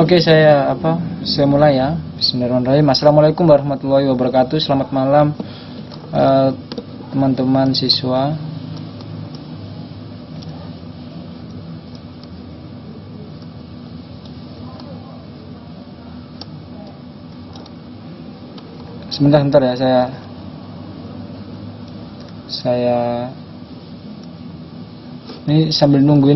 Oke, saya mulai ya. Bismillahirrahmanirrahim. Assalamualaikum warahmatullahi wabarakatuh. Selamat malam teman-teman siswa. Sebentar ya, saya ini sambil nunggu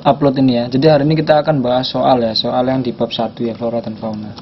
upload ini ya. Jadi hari ini kita akan bahas soal yang di bab 1 ya, flora dan fauna.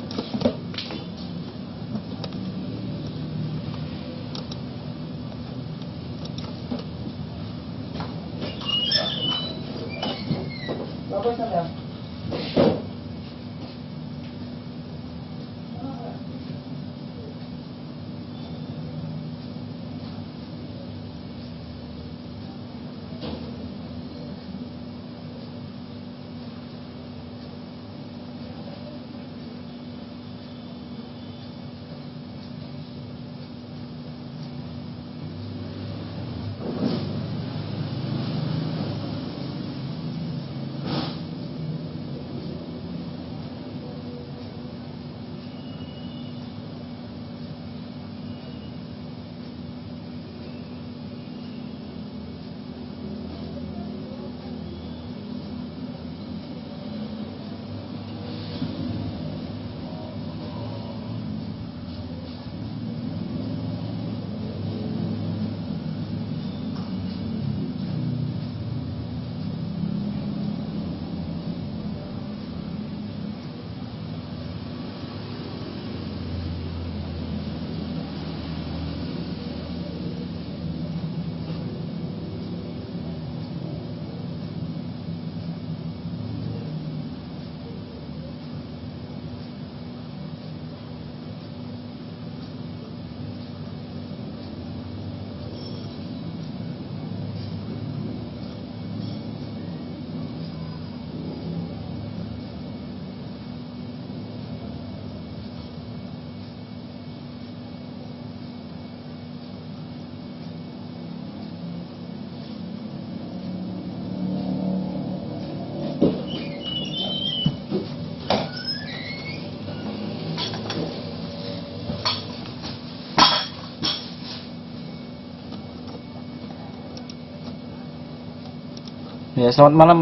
Ya, selamat malam.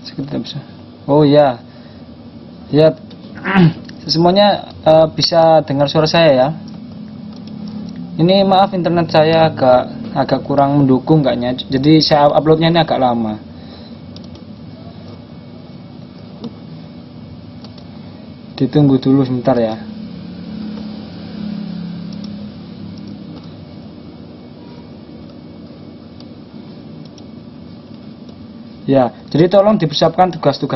Sekitar bisa. Oh ya, ya semuanya bisa dengar suara saya ya. Ini maaf, internet saya agak kurang mendukung kayaknya. Jadi saya uploadnya ini agak lama. Ditunggu dulu sebentar ya. Ya, jadi tolong dipersiapkan tugas 1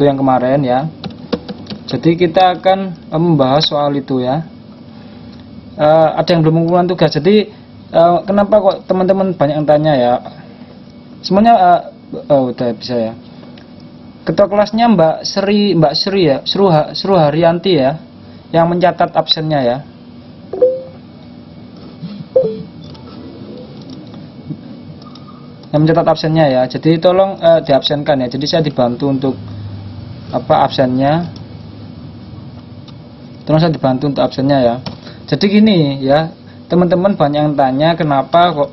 yang kemarin ya. Jadi kita akan membahas soal itu ya. Ada yang belum mengumpulkan tugas. Jadi kenapa kok teman-teman banyak yang tanya ya? Semuanya udah bisa ya. Ketua kelasnya Mbak Sri ya, Sru Haryanti ya, yang mencatat absennya ya. Yang mencatat absennya ya, jadi tolong diabsenkan ya. Jadi saya dibantu untuk absennya, tolong saya dibantu untuk absennya ya. Jadi gini ya, teman-teman banyak yang tanya kenapa kok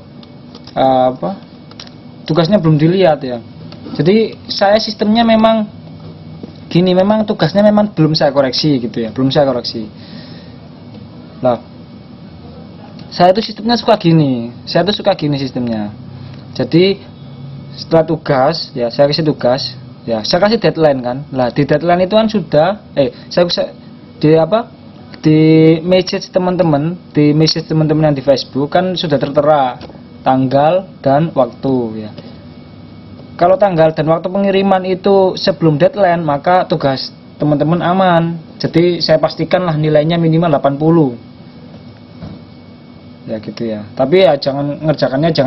tugasnya belum dilihat ya. Jadi saya sistemnya memang gini, memang tugasnya memang belum saya koreksi gitu ya, belum saya koreksi. Nah, saya itu sistemnya suka gini sistemnya. Jadi setelah tugas ya, saya kasih tugas ya, saya kasih deadline kan. Lah di deadline itu kan sudah saya bisa di message teman-teman yang di Facebook kan sudah tertera tanggal dan waktu ya. Kalau tanggal dan waktu pengiriman itu sebelum deadline, maka tugas teman-teman aman. Jadi saya pastikanlah nilainya minimal 80 ya gitu ya. Tapi ya jangan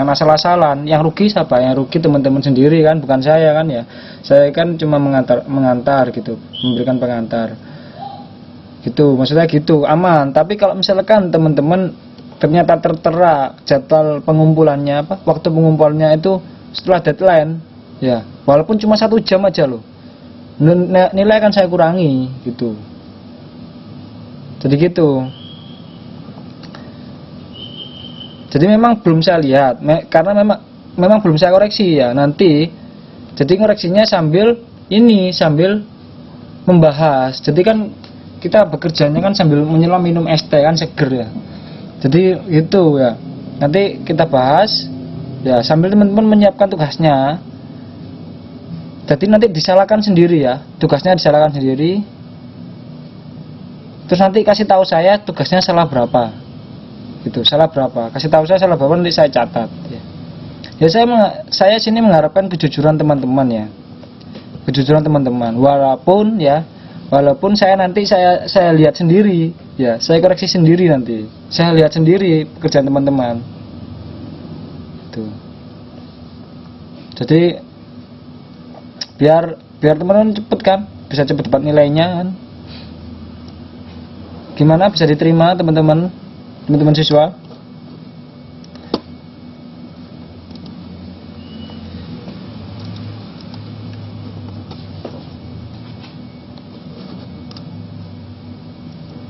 asal-asalan. Yang rugi siapa? Yang rugi teman-teman sendiri kan, bukan saya kan ya. Saya kan cuma mengantar gitu, memberikan pengantar gitu, maksudnya gitu, aman. Tapi kalau misalkan teman-teman ternyata tertera jadwal pengumpulannya waktu pengumpulannya itu setelah deadline ya, walaupun cuma 1 jam aja loh, nilai akan saya kurangi gitu. Jadi gitu. Jadi memang belum saya lihat, karena memang belum saya koreksi ya nanti. Jadi koreksinya sambil membahas. Jadi kan kita bekerjanya kan sambil menyelam minum es teh kan seger ya. Jadi itu ya. Nanti kita bahas ya sambil teman-teman menyiapkan tugasnya. Jadi nanti disalahkan sendiri ya. Tugasnya disalahkan sendiri. Terus nanti kasih tahu saya tugasnya salah berapa. Gitu, salah berapa. Kasih tahu saya salah berapa nanti saya catat ya. Ya saya sini mengharapkan kejujuran teman-teman ya. Kejujuran teman-teman. Walaupun saya nanti saya lihat sendiri ya, saya koreksi sendiri nanti. Saya lihat sendiri pekerjaan teman-teman. Tuh. Jadi biar teman-teman cepet kan, bisa cepet-cepet nilainya kan. Gimana, bisa diterima teman-teman siswa?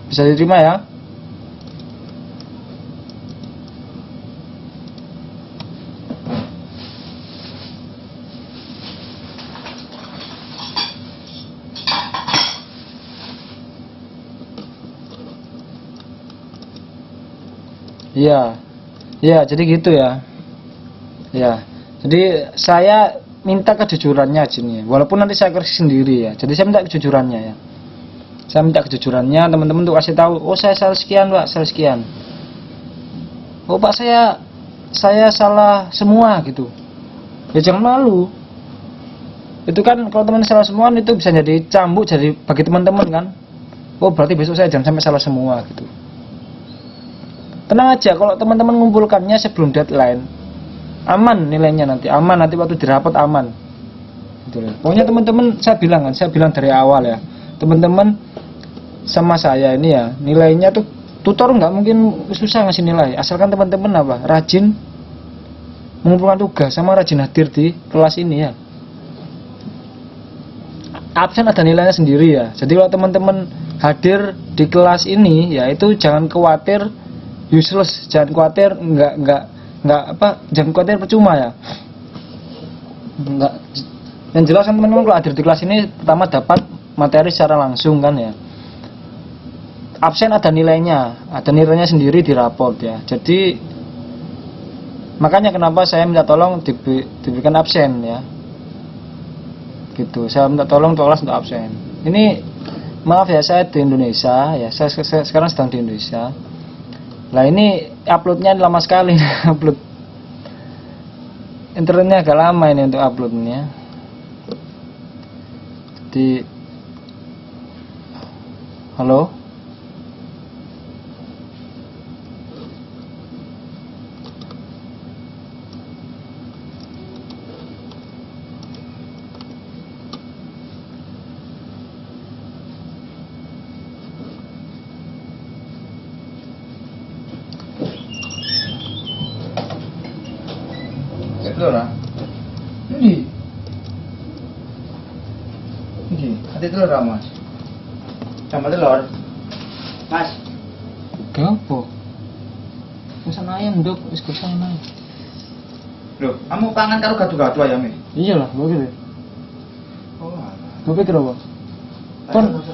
Bisa diterima ya? Iya. Iya, jadi gitu ya. Ya. Jadi saya minta kejujurannya sini. Walaupun nanti saya koreksi sendiri ya. Jadi saya minta kejujurannya ya. Saya minta kejujurannya teman-teman untuk kasih tahu, oh saya salah sekian Pak, salah sekian. Oh Pak, saya salah semua gitu. Ya jangan malu. Itu kan kalau teman salah semua itu bisa jadi cambuk jadi bagi teman-teman kan. Oh berarti besok saya jangan sampai salah semua gitu. Tenang aja, kalau teman-teman mengumpulkannya sebelum deadline, aman nilainya nanti, aman nanti waktu dirapot aman. Gitu. Pokoknya teman-teman saya bilang dari awal ya, teman-teman sama saya ini ya, nilainya tuh tutor nggak mungkin susah ngasih nilai, asalkan teman-teman rajin mengumpulkan tugas sama rajin hadir di kelas ini ya. Absen ada nilainya sendiri ya. Jadi kalau teman-teman hadir di kelas ini ya, itu jangan khawatir useless, jangan khawatir jangan khawatir percuma ya. Enggak. Yang jelas kan teman-teman kalau hadir di kelas ini pertama dapat materi secara langsung kan ya. Absen ada nilainya sendiri di raport ya. Jadi makanya kenapa saya minta tolong diberikan absen ya. Gitu, saya minta tolong kelas untuk absen. Ini maaf ya, saya di Indonesia ya. Saya sekarang sedang di Indonesia. Nah ini uploadnya lama sekali. Upload internetnya agak lama ini untuk uploadnya. Jadi halo. Telur ah? Ini ada telur ah mas? Sama telur? Mas? Kenapa? Pesan ayam dok, wis pesan ayam. Loh, kamu pangan karo gadu-gadu ayam ini? Iya lah, begitu. Oh alah. Kopi kira apa? Kan Kon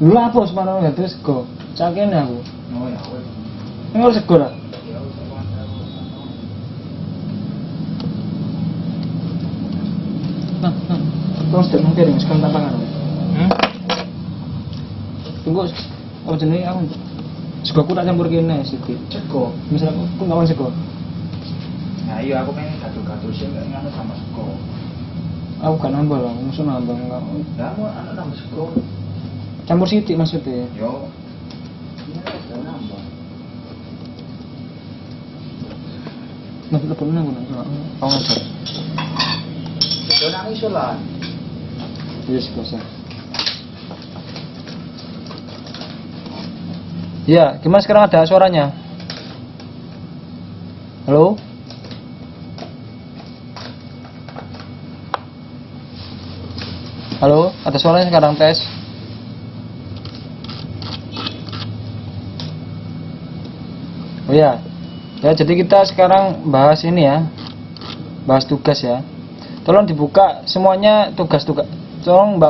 lu apa semarang ya terus go. Cakene aku. oh ya wes. Ini harus sego lah. Nah. Terus dan piring sekarang tampangan. Tunggu, apa jenis aku? Sego aku tak campur kene sithik. Sego? Misalnya aku ngawan sego. Nah iya aku pengen gadu-gadu sih nganu sama sego. Aku gak nambah lah, musuh nambah enggak. Lah aku anak tambah sego. Campur sithik maksudnya. Yo. Ini ada nambah. Nah, lebih nang ngono. Kau ngajar. Sego nang iso lah. Yes, biasa. Ya, gimana sekarang ada suaranya? Halo? Halo, ada suaranya sekarang tes. Oh ya. Ya, jadi kita sekarang bahas ini ya. Bahas tugas ya. Tolong dibuka semuanya tugas-tugas. Tolong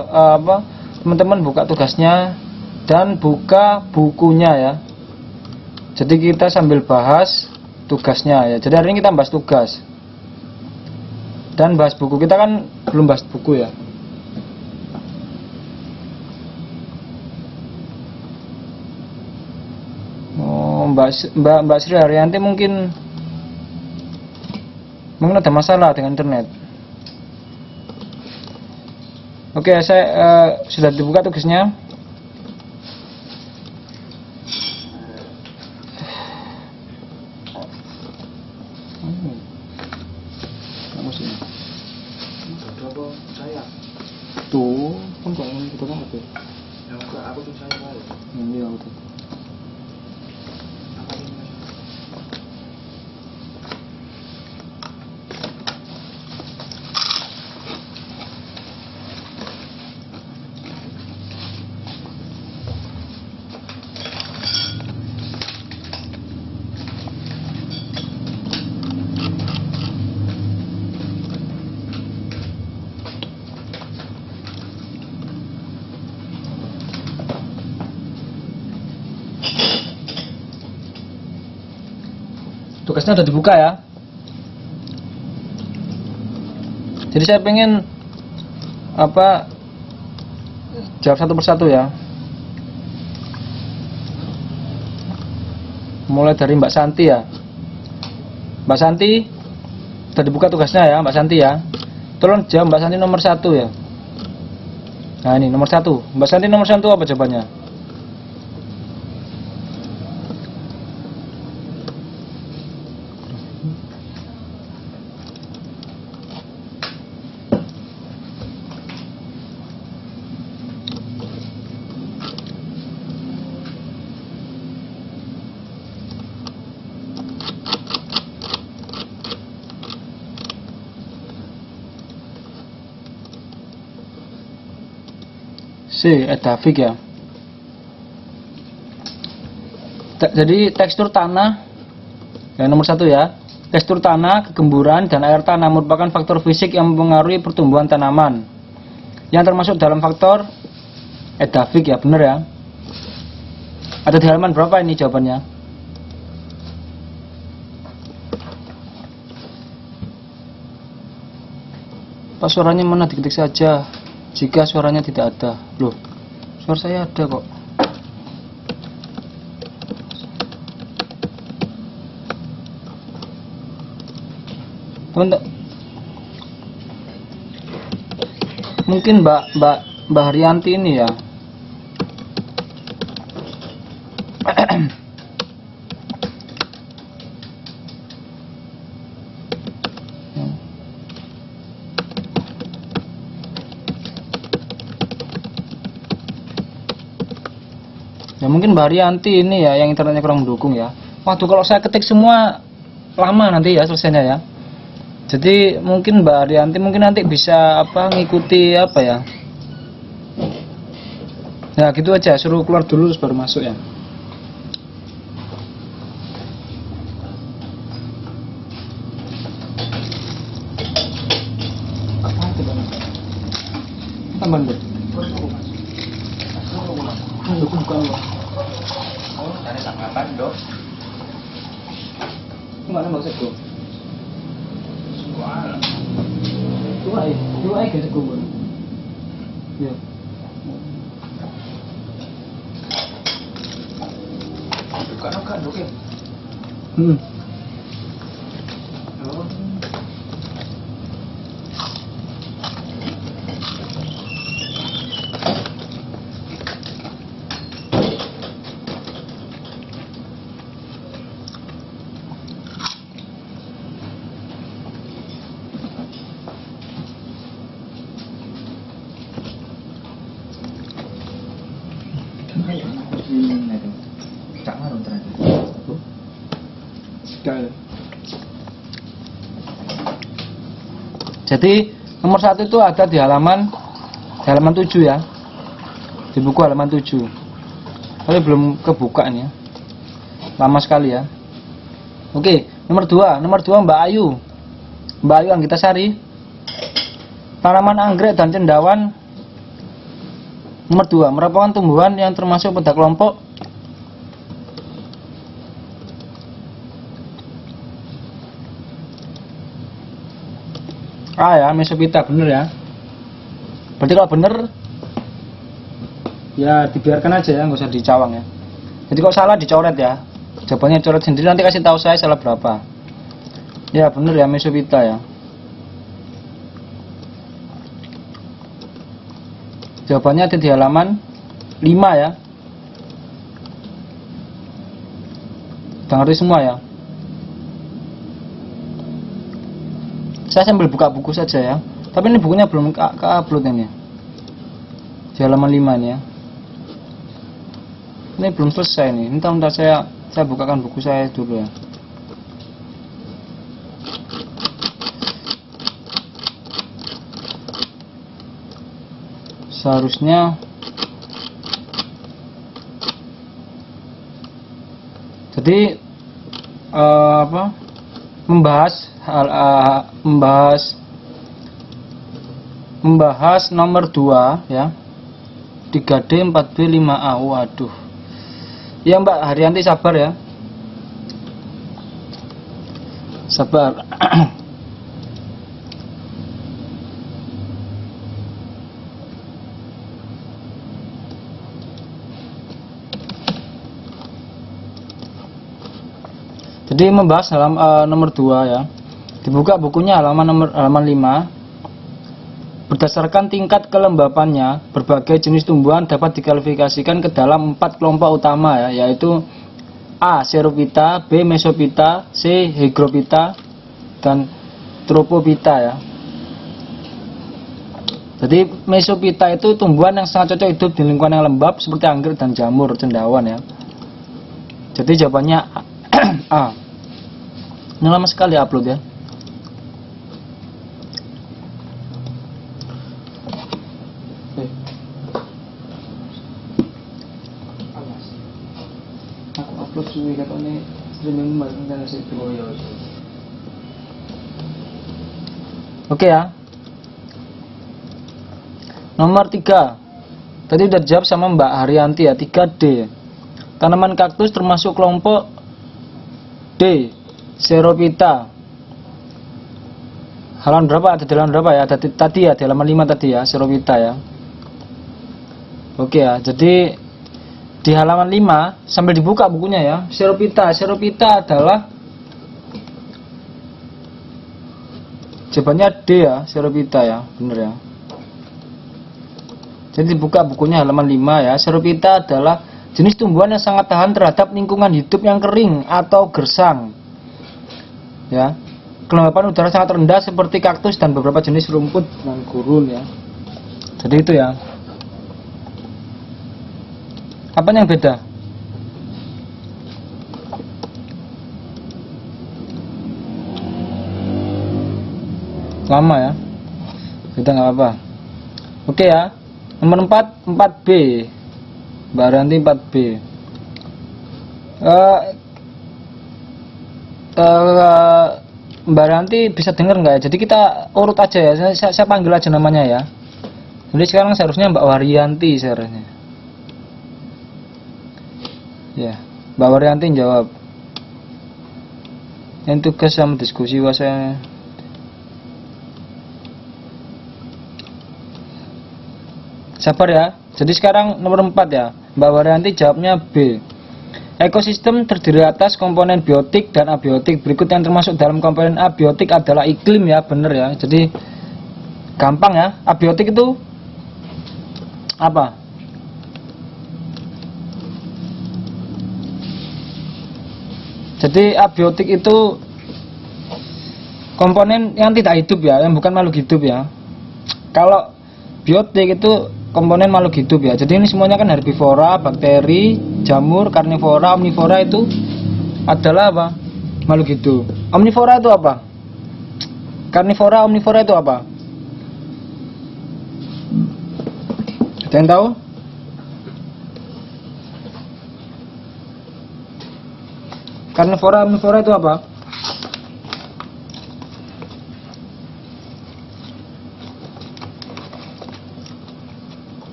teman-teman buka tugasnya dan buka bukunya ya. Jadi kita sambil bahas tugasnya ya. Jadi hari ini kita bahas tugas. Dan bahas buku. Kita kan belum bahas buku ya. Mbak Sri Haryanti mungkin ada masalah dengan internet. Oke, saya sudah dibuka tugasnya. Tuh, kan kok kita kan apa? Ya enggak, aku tuh saya mau. Iya, betul. Tugasnya sudah dibuka ya. Jadi saya pengen jawab satu persatu ya. Mulai dari Mbak Santi ya. Mbak Santi sudah dibuka tugasnya ya, Mbak Santi ya. Tolong jawab Mbak Santi nomor 1 ya. Nah ini nomor 1. Mbak Santi nomor 1 apa jawabannya? C. Edafik ya. Jadi tekstur tanah yang nomor 1 ya. Tekstur tanah, kegemburan, dan air tanah merupakan faktor fisik yang mempengaruhi pertumbuhan tanaman. Yang termasuk dalam faktor edafik ya, benar ya. Ada di halaman berapa ini jawabannya? Pak, suaranya mana, diketik saja. Jika suaranya tidak ada. Loh, suara saya ada kok. Mungkin Mbak Haryanti ini ya. Ya mungkin Mbak Haryanti ini ya yang internetnya kurang mendukung ya. Waduh, kalau saya ketik semua lama nanti ya selesainya ya. Jadi mungkin Mbak Haryanti mungkin nanti bisa ngikuti ya. Ya gitu aja, suruh keluar dulu terus baru masuk ya. Apa itu Bang? Tambahan deh. Bukan. Oh, dari tanggapan, Dok. Kemana Mbak Sego? Soal. Dua aja Sego. Ya. Bukan, Dok ya. Oh. Itu. Cak marun ternyata. Enggak. Jadi nomor 1 itu ada di halaman 7 ya, di buku halaman 7. Tapi belum kebuka nih ya, lama sekali ya. Oke, nomor 2 Mbak Ayu Anggitasari, tanaman anggrek dan cendawan. Nomor 2 merupakan tumbuhan yang termasuk pada kelompok A ya, Mesophyta, bener ya. Berarti kalau bener ya dibiarkan aja ya, nggak usah dicawang ya. Jadi kalau salah dicoret ya, jawabannya coret sendiri, nanti kasih tahu saya salah berapa. Ya bener ya, Mesophyta ya. Jawabannya ada di halaman 5 ya. Udah ngerti semua ya. Saya sambil buka buku saja ya. Tapi ini bukunya belum ke-upload ini. Di halaman 5 ini ya. Ini belum selesai nih. Bentar saya bukakan buku saya dulu ya. Seharusnya jadi membahas nomor 2 ya, 3D 4B 5A. Waduh ya Mbak Haryanti, sabar ya, sabar. Jadi membahas nomor 2 ya. Dibuka bukunya halaman 5. Berdasarkan tingkat kelembapannya, berbagai jenis tumbuhan dapat diklasifikasikan ke dalam 4 kelompok utama ya, yaitu A. Xerophyta, B. Mesophyta, C. Hygrophita, dan Tropophyta ya. Jadi Mesophyta itu tumbuhan yang sangat cocok hidup di lingkungan yang lembab seperti anggrek dan jamur cendawan ya. Jadi jawabannya A. Ini lama sekali upload ya. Aku upload suwi katanya streaming bareng dan hasil video. Oke ya. Nomor 3. Tadi udah jawab sama Mbak Haryanti ya, 3D. Tanaman kaktus termasuk kelompok D, Xerophyta. Halaman berapa? Ada di halaman berapa ya? Tadi ya, di halaman 5 tadi ya, Xerophyta ya. Oke ya, jadi di halaman 5 sambil dibuka bukunya ya. Xerophyta adalah jawabannya D ya, Xerophyta ya, bener ya. Jadi dibuka bukunya halaman 5 ya. Xerophyta adalah jenis tumbuhan yang sangat tahan terhadap lingkungan hidup yang kering atau gersang. Ya. Kelembapan udara sangat rendah seperti kaktus dan beberapa jenis rumput dan gurun ya. Jadi itu ya. Apa yang beda? Lama ya. Beda nggak apa-apa. Oke ya. Nomor 4B. Mbak Ranti 4B. Mbak Ranti bisa dengar nggak ya? Jadi kita urut aja ya. Saya panggil aja namanya ya. Jadi sekarang seharusnya Mbak Waryanti seharusnya. Ya, Mbak Waryanti jawab. Yang tugas sama diskusi saya. Sabar ya. Jadi sekarang nomor 4 ya. Mbak Waryanti jawabnya B. Ekosistem terdiri atas komponen biotik dan abiotik. Berikut yang termasuk dalam komponen abiotik adalah iklim ya, bener ya. Jadi gampang ya. Abiotik itu apa? Jadi abiotik itu komponen yang tidak hidup ya, yang bukan makhluk hidup ya. Kalau biotik itu komponen makhluk hidup ya. Jadi ini semuanya kan herbivora, bakteri, jamur, karnivora, omnivora itu adalah apa? Makhluk hidup. Omnivora itu apa? Karnivora, omnivora itu apa? Ada yang tahu? Karnivora, omnivora itu apa?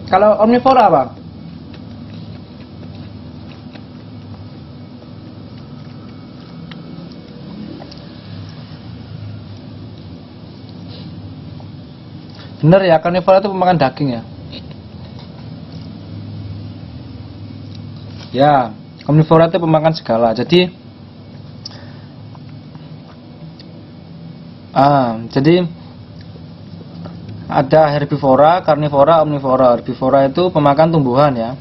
Kalau omnivora apa? Bener ya, karnivora itu pemakan daging ya. Ya, omnivora itu pemakan segala. Jadi ada herbivora, karnivora, omnivora. Herbivora itu pemakan tumbuhan ya.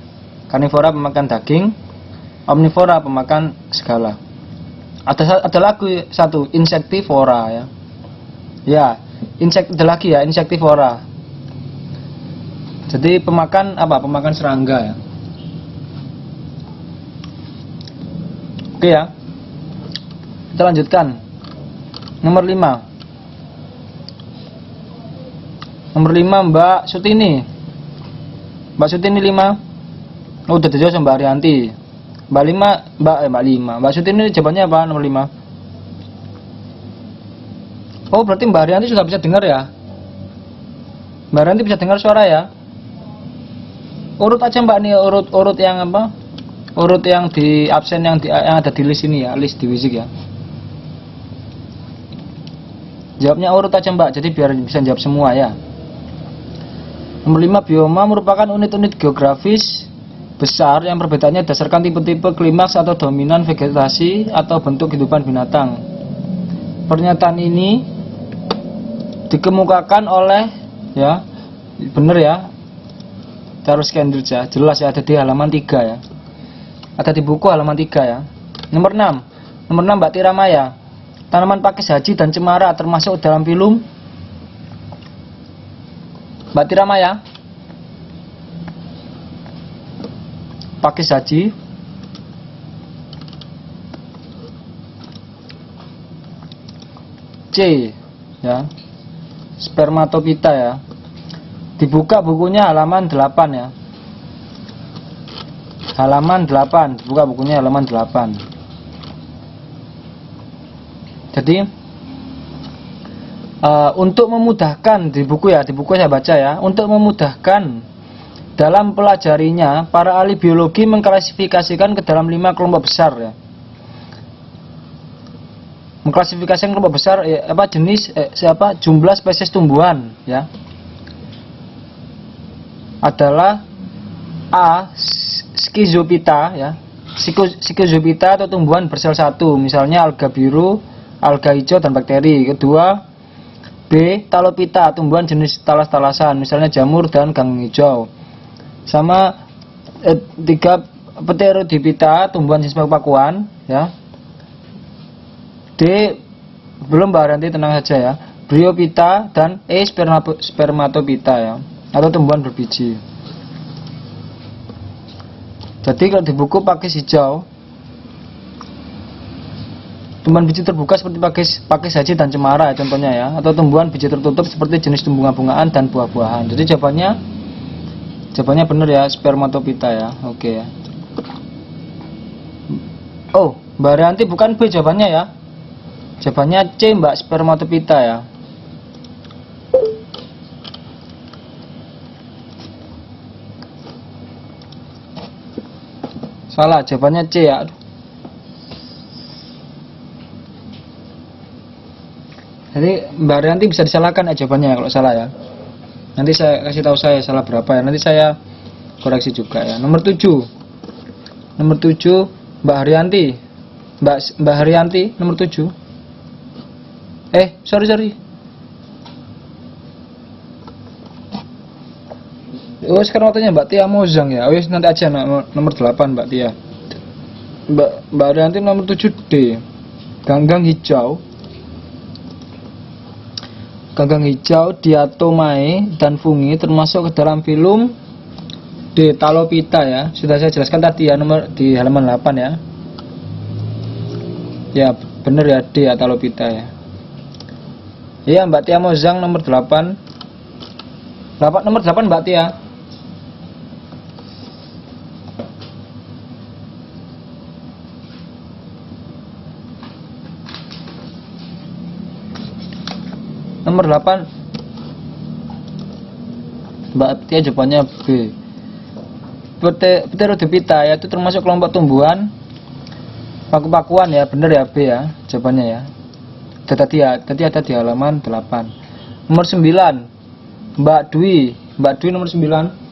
Karnivora pemakan daging, omnivora pemakan segala. Ada lagi satu, insektivora ya. Ya, ada lagi ya, insektivora. Jadi pemakan apa? Pemakan serangga ya. Oke ya. Kita lanjutkan. Nomor 5. Nomor 5 Mbak Sutini. Mbak Sutini 5. Oh, udah dijawab sama Mbak Arianti. Mbak 5, Mbak Sutini jawabannya apa nomor 5? Oh, berarti Mbak Arianti sudah bisa dengar ya? Mbak Arianti bisa dengar suara ya? Urut aja Mbak nih, urut yang apa? Urut yang di absen yang ada di list ini ya, list di Wizik ya. Jawabnya urut aja Mbak, jadi biar bisa jawab semua ya. Nomor 5, bioma merupakan unit-unit geografis besar yang perbedaannya berdasarkan tipe-tipe klimaks atau dominan vegetasi atau bentuk kehidupan binatang. Pernyataan ini dikemukakan oleh ya, bener ya, Charles Kendrick ya, jelas ya, ada di halaman 3 ya. Ada di buku halaman 3 ya. Nomor 6 Mbak Tiramaya. Tanaman pakis haji dan cemara termasuk dalam film. Mbak Tiramaya. Pakis haji. C ya. Spermatopita ya. Dibuka bukunya halaman 8 ya. Halaman 8, buka bukunya halaman 8. Jadi untuk memudahkan di buku saya baca ya, untuk memudahkan dalam pelajarinya, para ahli biologi mengklasifikasikan ke dalam 5 kelompok besar ya. Mengklasifikasikan kelompok besar jenis jumlah spesies tumbuhan ya. Adalah A. Schizophyta ya. Schizophyta atau tumbuhan bersel satu, misalnya alga biru, alga hijau dan bakteri. Kedua, B. Talopita, tumbuhan jenis talas-talasan, misalnya jamur dan gang hijau. Sama 3, Pteridophyta, tumbuhan jenis paku-pakuan ya. D. Belum Mbak Ranti, tenang saja ya. Bryophyta dan E. Spermatophyta ya, atau tumbuhan berbiji. Jadi kalau di buku pakis hijau, tumbuhan biji terbuka seperti pakis haji dan cemara contohnya ya, atau tumbuhan biji tertutup seperti jenis bunga-bungaan dan buah-buahan. Jadi jawabannya benar ya, spermatophyta ya. Oke ya. Oh, Mbak Rianti bukan B jawabannya ya. Jawabannya C Mbak, spermatophyta ya. Salah, jawabannya C ya. Jadi Mbak Rianti bisa disalahkan ya jawabannya kalau salah ya. Nanti saya kasih tahu saya salah berapa ya. Nanti saya koreksi juga ya. Nomor 7 Mbak Haryanti. Mbak Haryanti nomor 7. Sorry. Oh sekarang waktunya Mbak Tia Mozang ya. Oh yes, nanti aja nomor 8 Mbak Tia. Mbak Arianti nomor 7D. Ganggang hijau. Ganggang hijau, diatomae dan fungi termasuk ke dalam film D. Talopita ya. Sudah saya jelaskan tadi ya, nomor di halaman 8 ya. Ya bener ya, D. Talopita ya. Iya Mbak Tia Mozang nomor 8. Nomor 8 Mbak Tia. Nomor 8 Mbak Tia jawabannya B. Pteridophyta ya, itu termasuk kelompok tumbuhan paku-pakuan ya, bener ya B ya jawabannya ya. Tadi ada di halaman 8. Nomor 9 Mbak Dwi nomor 9.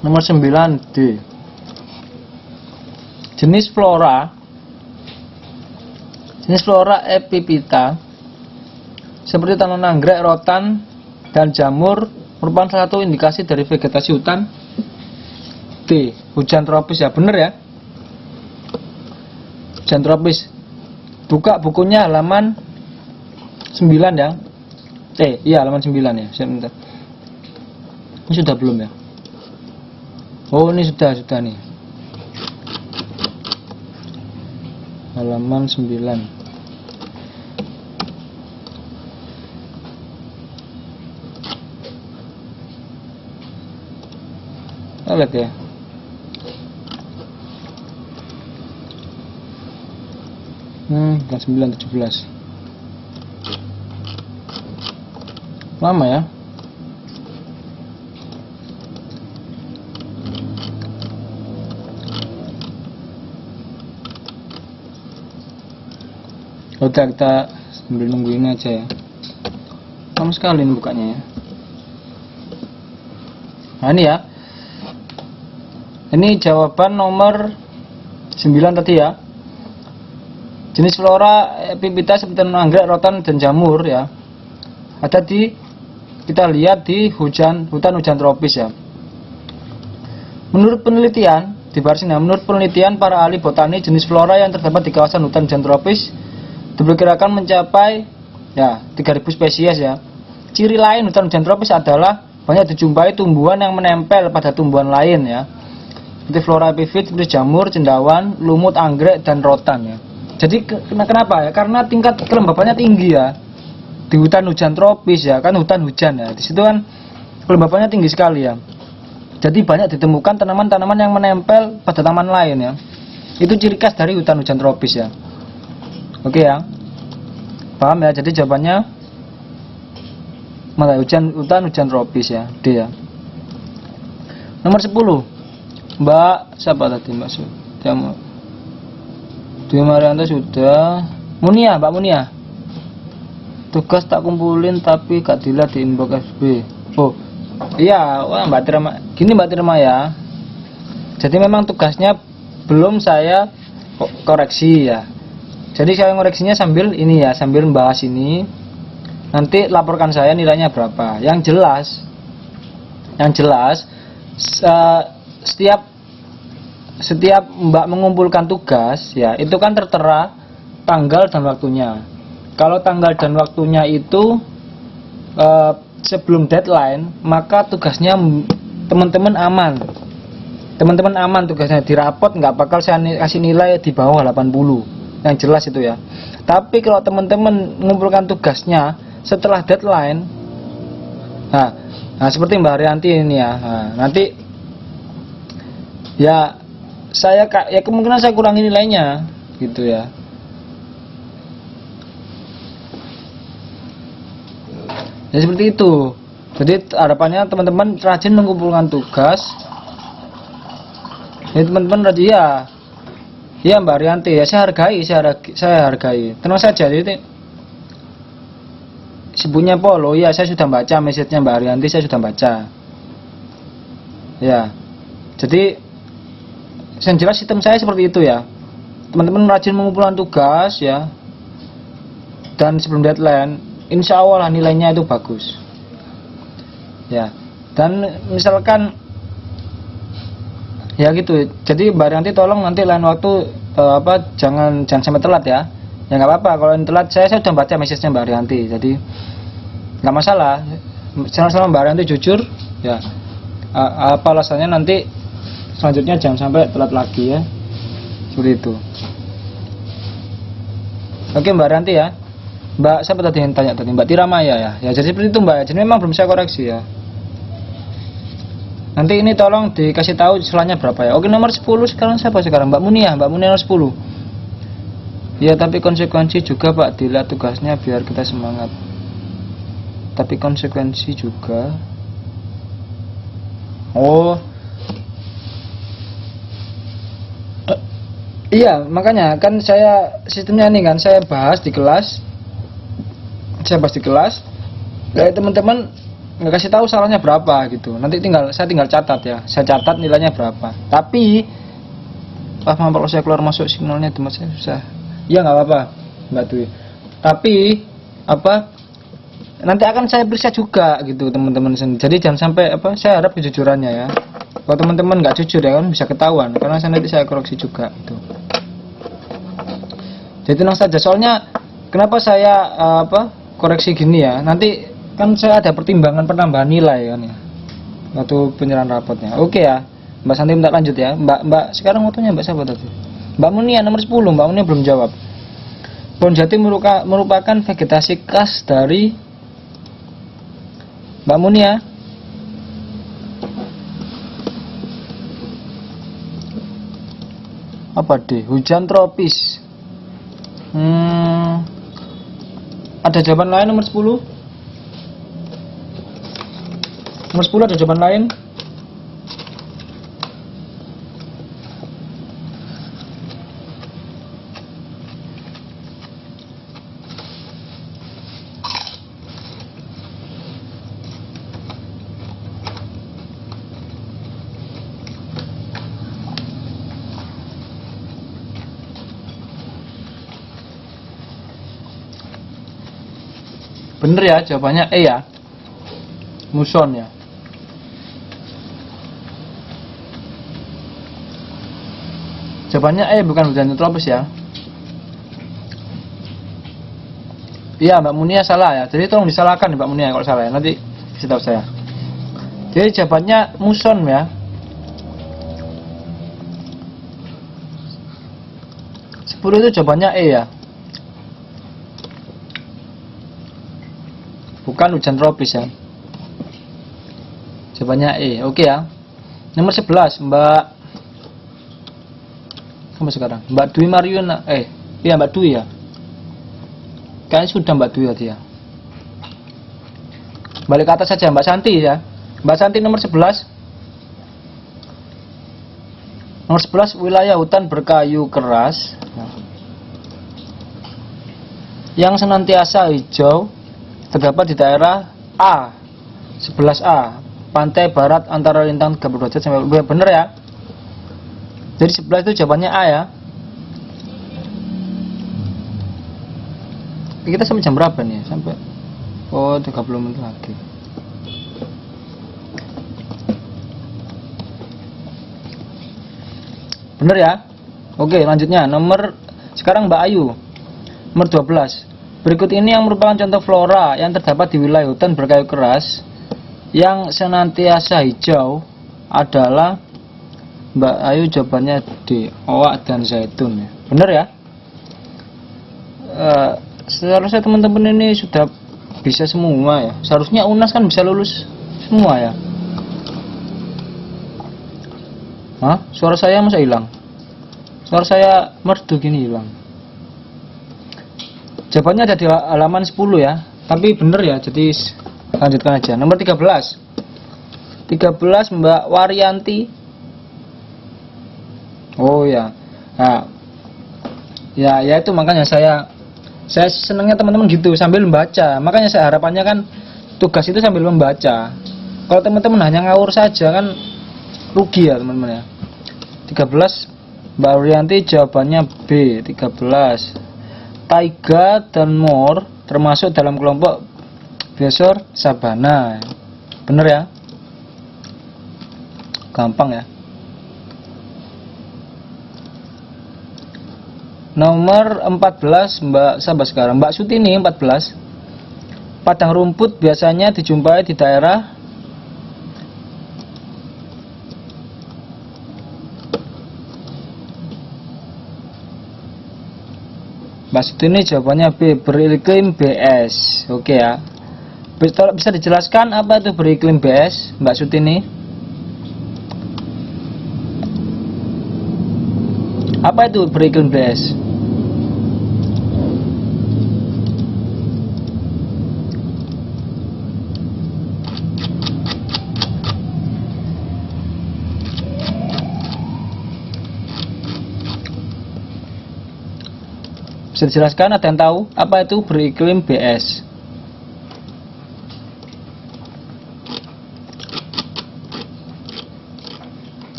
Nomor 9D. Jenis flora epipita seperti tanaman anggrek, rotan, dan jamur merupakan salah satu indikasi dari vegetasi hutan. D. Hujan tropis ya, bener ya. Hujan tropis. Buka bukunya halaman 9 ya. Iya halaman 9 ya. Saya minta. Ini sudah belum ya? Oh ini sudah nih. Halaman 9. Lihat ya. Kelas 9 17. Lama ya. Udah kita sambil nunggu ini aja ya. Lama sekali ini bukanya ya. Nah ini ya. Ini jawaban nomor 9 tadi ya. Jenis flora epipita seperti anggrek, rotan, dan jamur ya. Ada kita lihat di hutan hujan tropis ya. Menurut penelitian menurut penelitian para ahli botani, jenis flora yang terdapat di kawasan hutan tropis diperkirakan mencapai ya 3000 spesies ya. Ciri lain hutan tropis adalah banyak dijumpai tumbuhan yang menempel pada tumbuhan lain ya. Seperti flora epifit seperti jamur, cendawan, lumut, anggrek, dan rotan ya. Jadi kenapa ya? Karena tingkat kelembabannya tinggi ya. Di hutan hujan tropis ya, kan hutan hujan ya. Di situ kan kelembabannya tinggi sekali ya. Jadi banyak ditemukan tanaman-tanaman yang menempel pada tanaman lain ya. Itu ciri khas dari hutan hujan tropis ya. Oke ya. Paham ya? Jadi jawabannya hutan hujan tropis ya, D ya. Nomor 10. Mbak siapa tadi Mbak Dwi Marianto sudah. Munia, Mbak Munia. Tugas tak kumpulin tapi gak dilihat di inbox FB. Oh iya, wah Mbak Tirma. Gini Mbak Tirma ya. Jadi memang tugasnya belum saya koreksi ya. Jadi saya ngoreksinya sambil ini ya, sambil membahas ini. Nanti laporkan saya nilainya berapa. Yang jelas setiap Mbak mengumpulkan tugas ya, itu kan tertera tanggal dan waktunya. Kalau tanggal dan waktunya itu sebelum deadline, maka tugasnya teman-teman aman. Teman-teman aman tugasnya di rapot, nggak bakal saya kasih nilai di bawah 80. yang jelas itu ya. Tapi kalau teman-teman mengumpulkan tugasnya setelah deadline, nah seperti Mbak Haryanti ini ya, nanti ya kemungkinan saya kurangi nilainya gitu ya. Ya seperti itu. Jadi harapannya teman-teman rajin mengumpulkan tugas. Jadi teman-teman rajin ya Mbak Haryanti ya, saya hargai. Tenang saja. Jadi sibuknya Polo ya, saya sudah baca message-nya Mbak Haryanti, saya sudah baca. Ya. Jadi yang jelas sistem saya seperti itu ya. Teman-teman rajin mengumpulkan tugas ya. Dan sebelum deadline, insya Allah nilainya itu bagus. Ya. Dan misalkan ya gitu. Jadi Mbak Haryanti tolong nanti lain waktu jangan sampai telat ya. Ya nggak apa-apa kalau telat, saya sudah baca message-nya Mbak Haryanti. Jadi nggak masalah. Selama Mbak Haryanti jujur ya. Apa alasannya nanti selanjutnya jangan sampai telat lagi ya. Seperti itu. Oke Mbak Haryanti ya. Mbak siapa tadi yang tanya tadi? Mbak Tiramaya ya. Ya jadi seperti itu Mbak. Jadi memang belum saya koreksi ya. Nanti ini tolong dikasih tahu selanya berapa ya. Oke, nomor 10 sekarang siapa sekarang? Mbak Munia nomor 10. Ya, tapi konsekuensi juga Pak, dilihat tugasnya biar kita semangat. Tapi konsekuensi juga. Oh. Iya, makanya kan saya sistemnya ini kan saya bahas di kelas. Kayak teman-teman nggak kasih tahu salahnya berapa gitu. Nanti saya tinggal catat ya. Saya catat nilainya berapa. Tapi kalau saya keluar masuk signalnya itu masih susah. Ya nggak apa-apa Mbak Dwi. Tapi nanti akan saya periksa juga gitu teman-teman. Jadi jangan sampai saya harap kejujurannya ya. Kalau teman-teman nggak jujur ya kan bisa ketahuan. Karena nanti saya koreksi juga gitu. Jadi tenang saja. Soalnya kenapa saya koreksi gini ya. Nanti kan saya ada pertimbangan penambahan nilai kan ya waktu penyerahan rapotnya. Oke ya Mbak Santi, minta lanjut ya. Mbak sekarang fotonya Mbak siapa tadi? Mbak Munia nomor 10. Mbak Munia belum jawab. Pohon jati merupakan vegetasi khas dari Mbak Munia. Apa deh? Hujan tropis. Ada jawaban lain nomor 10? Nomor 10 ada jawaban lain? Bener ya jawabannya E ya. Muson ya. Jawabannya bukan hujan tropis ya. Iya Mbak Munia salah ya. Jadi tolong disalahkan Mbak Munia kalau salah ya. Nanti kasih tahu saya. Jadi jawabannya muson ya. Sepuluh itu jawabannya E ya. Bukan hujan tropis ya. Jawabannya E. Oke ya. Nomor 11 Mbak sampai sekarang Mbak Dwi Mariona iya Mbak Dwi ya, kayaknya sudah Mbak Dwi tadi ya. Balik ke atas saja Mbak Santi ya. Mbak Santi nomor 11 wilayah hutan berkayu keras yang senantiasa hijau terdapat di daerah A 11A pantai barat antara lintang 30 derajat sampai bener ya. Jadi 11 itu jawabannya A ya. Kita sampai jam berapa nih? Sampai 30 menit lagi. Bener ya? Oke, lanjutnya sekarang Mbak Ayu. Nomor 12. Berikut ini yang merupakan contoh flora yang terdapat di wilayah hutan berkayu keras yang senantiasa hijau adalah Mbak Ayu jawabannya D, oak dan zaitun ya. Bener ya? seharusnya teman-teman ini sudah bisa semua ya. Seharusnya UNAS kan bisa lulus semua ya. Hah? Suara saya masa hilang? Suara saya merdu gini hilang. Jawabannya ada di halaman 10 ya. Tapi bener ya, jadi lanjutkan aja. Nomor 13. 13 Mbak Waryanti. Oh ya. Nah, ya itu makanya saya senangnya teman-teman gitu sambil membaca. Makanya saya harapannya kan tugas itu sambil membaca. Kalau teman-teman hanya ngawur saja kan rugi ya teman-teman ya. 13 Mbak Waryanti jawabannya B. 13 taiga dan moor termasuk dalam kelompok biosfer sabana. Bener ya? Gampang ya. Nomor 14 Mbak sahabat sekarang, Mbak Sutini 14. Padang rumput biasanya dijumpai di daerah Mbak Sutini jawabannya B, beriklim BS. Oke ya. Bisa dijelaskan apa itu beriklim BS, Mbak Sutini? Apa itu beriklim BS? Bisa dijelaskan, ada yang tahu apa itu beriklim BS?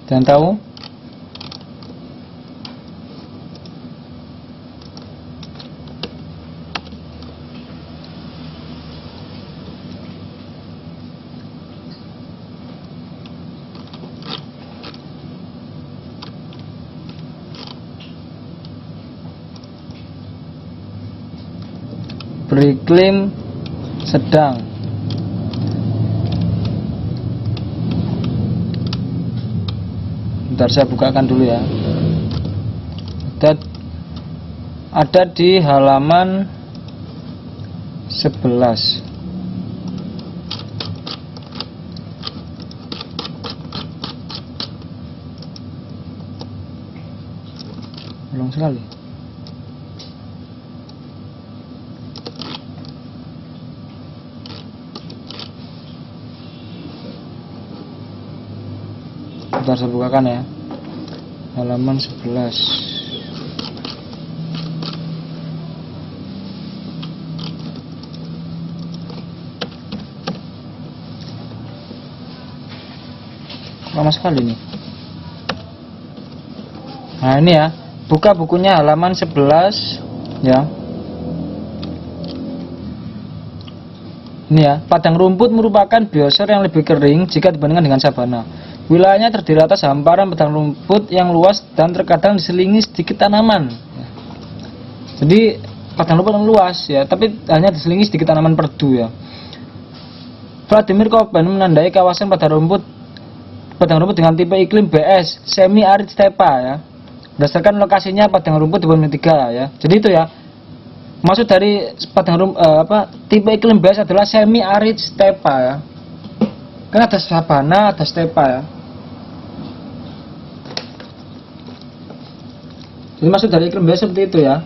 Ada yang tahu? Beriklim sedang. Bentar saya bukakan dulu ya. Ada di halaman 11. Belum sekali. Bentar saya bukakan ya. Halaman 11. Lama sekali nih. Nah ini ya, buka bukunya halaman 11 ya. Ini ya, padang rumput merupakan biosfer yang lebih kering jika dibandingkan dengan sabana. Wilayahnya terdiri atas hamparan padang rumput yang luas dan terkadang diselingi sedikit tanaman. Jadi padang rumput yang luas ya, tapi hanya diselingi sedikit tanaman perdu ya. Vladimir Koppen menandai kawasan padang rumput dengan tipe iklim BS, semi arid stepa ya. Berdasarkan lokasinya padang rumput di Bumi 3 ya. Jadi itu ya. Maksud dari padang rumput tipe iklim BS adalah semi arid stepa ya. Kan ada sabana, ada stepa ya. Jadi maksud dari iklim BS seperti itu ya.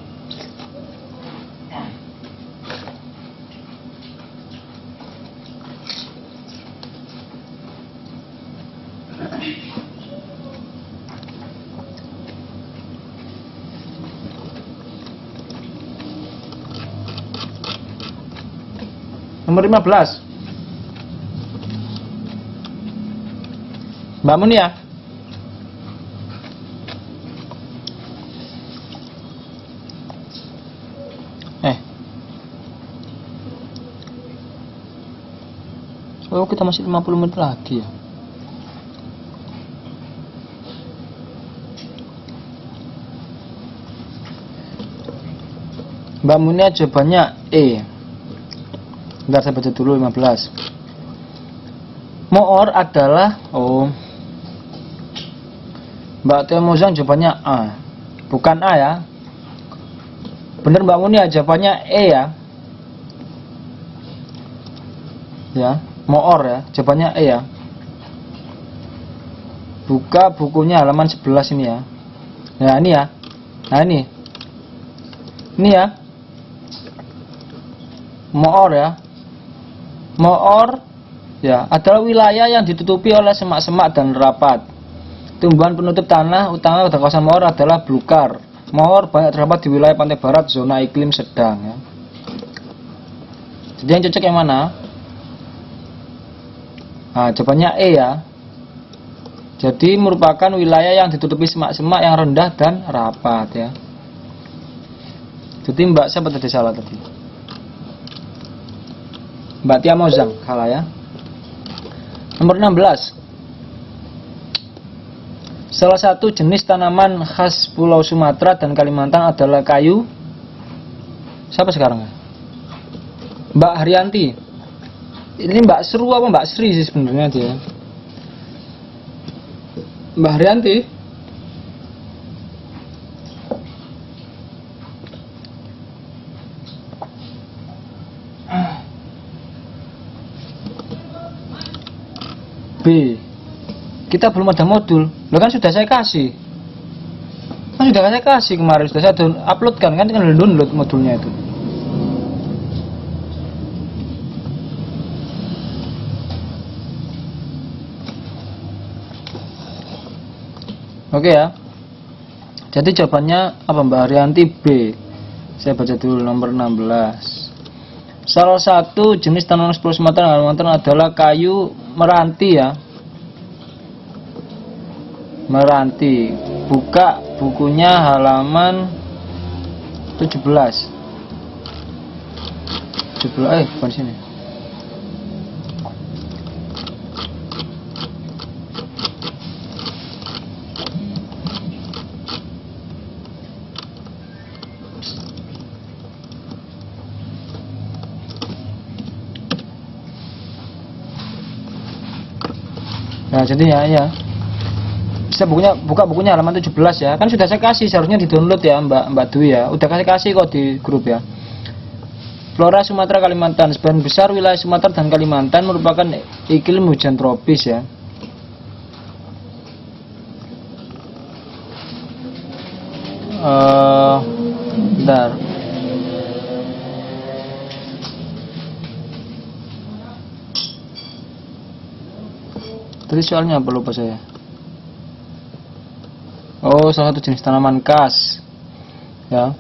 Nomor 15. Mbak Munia. Oh, kita masih 50 menit lagi ya. Mbak Munia jawabannya E. Bentar saya baca dulu 15. Moor adalah Mbak Teo Mozang jawabannya A. bukan A ya. Bener Mbak Muni ya, jawabannya E ya. Ya, moor ya, jawabannya E ya. Buka bukunya halaman 11 ini ya. Nah ini ya. Nah ini. Ini ya. Moor ya. Moor ya adalah wilayah yang ditutupi oleh semak-semak dan rapat. Tumbuhan penutup tanah utama pada kawasan moor adalah belukar. Moor banyak terdapat di wilayah pantai barat zona iklim sedang ya. Jadi yang cocok yang mana? Nah, jawabannya E ya. Jadi merupakan wilayah yang ditutupi semak-semak yang rendah dan rapat ya. Jadi Mbak siapa tadi salah tadi? Mbak Tia Mozang salah ya. Nomor 16. Salah satu jenis tanaman khas Pulau Sumatera dan Kalimantan adalah kayu. Siapa sekarang ya? Mbak Haryanti. Ini Mbak Seru apa Mbak Sri sih sebenarnya dia. Mbak Haryanti. B. Kita belum ada modul. Lo kan sudah saya kasih. Kan sudah saya kasih kemarin, sudah saya upload kan download modulnya itu. Oke ya. Jadi jawabannya apa Mbak Haryanti? B. Saya baca dulu nomor 16. Salah satu jenis tanaman Pulau Sumatera dan Kalimantan adalah kayu meranti ya. Meranti. Buka bukunya halaman 17. Bukan sini. Nah, jadi ya. Saya buka bukunya halaman 17 ya. Kan sudah saya kasih, seharusnya di-download ya Mbak Dwi ya. Udah kasih kok di grup ya. Flora Sumatera Kalimantan. Sebagian besar wilayah Sumatera dan Kalimantan merupakan iklim hujan tropis ya. Bentar. Tadi soalnya apa lupa saya. Oh, salah satu jenis tanaman khas. Ya.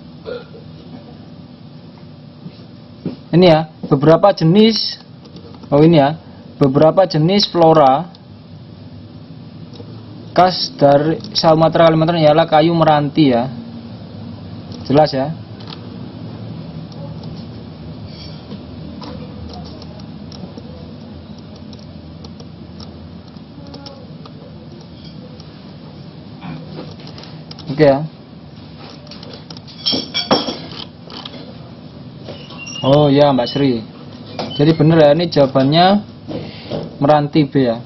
Ini ya, beberapa jenis. Oh, ini ya. Beberapa jenis flora khas dari Sumatera Kalimantan ialah kayu meranti ya. Jelas ya. Oke ya. Oh ya Mbak Sri. Jadi bener ya, ini jawabannya meranti B ya.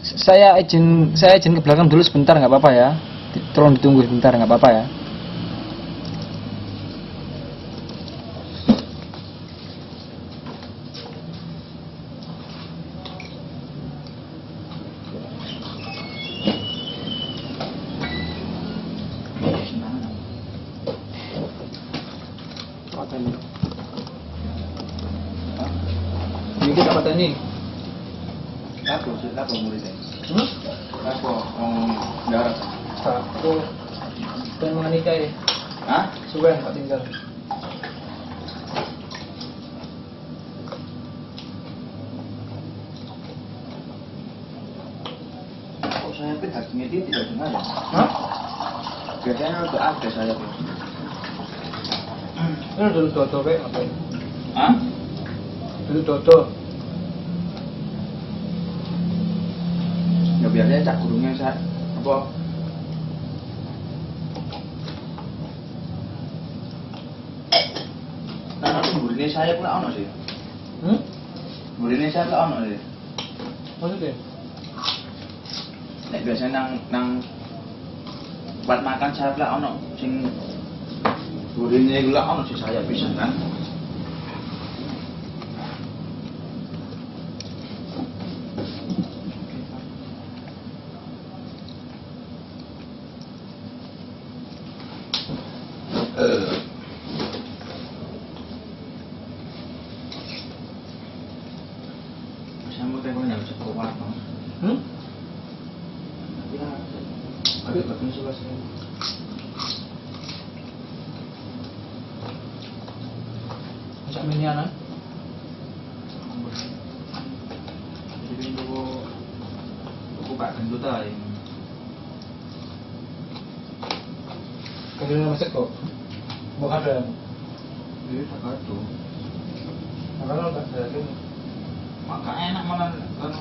Saya izin ke belakang dulu sebentar, nggak apa-apa ya. Tolong ditunggu sebentar, nggak apa-apa ya. Ini apa tadi? Apa muridnya? Hmm? Apa darat? Satu. Dan menganikai. Hah? Suwen Pak tinggal. Kok saya pun hasilnya dia tidak dengar ya? Hah? Biasanya udah ada saya pun. Ini dulu dodo kayak ngapain? Hah? Dulu dodo. Ya biasanya cak gurungnya saya apa? Karena muridnya saya pun ono sih. Muridnya saya pun ono sih. Maksudnya? Nek biasanya nang Buat makan sayap lah ono sing burine iku lah ono sing sayap pisan kan. Sambut teh kok ndak kuat. Ya. Ada bagian sebelah sini. Masak mini anak. Jadi buku Pak Gendut aja. Kalau masak kok, mau ada. Ini tak kartu. Kalau nggak ada itu, Maka enak malah kan.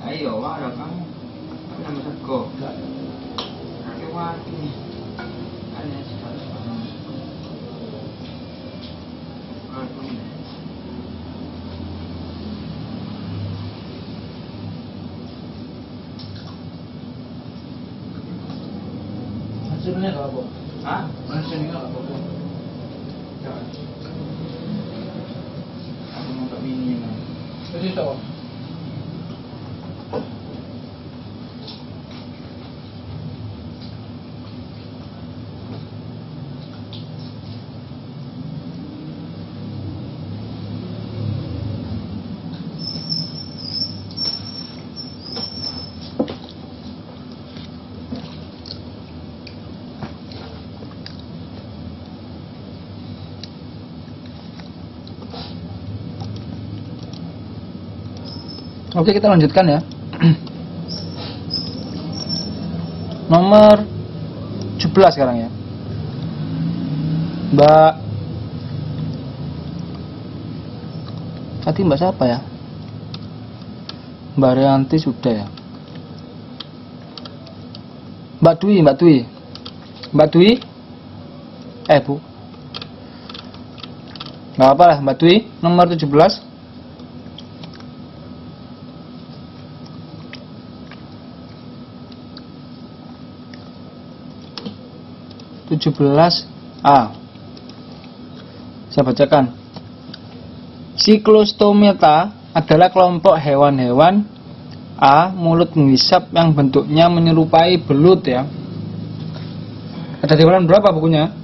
Ayo, wah ada kamu. Tapi nama sego. Kakek wati. Ada sekali. hasilnya nggak apa? Hah? Hasilnya nggak apa? Aku mau tak mini. Jadi tahu. Oke, kita lanjutkan ya. Nomor 17 sekarang ya. Mbak tadi Mbak siapa ya? Mbak Rianti sudah ya. Mbak Dwi. Mbak Dwi? Bu. Nggak apa lah, Mbak Dwi, nomor 17. A. Saya bacakan. Cyclostomata adalah kelompok hewan-hewan A. Mulut menghisap yang bentuknya menyerupai belut ya. Ada di halaman berapa bukunya?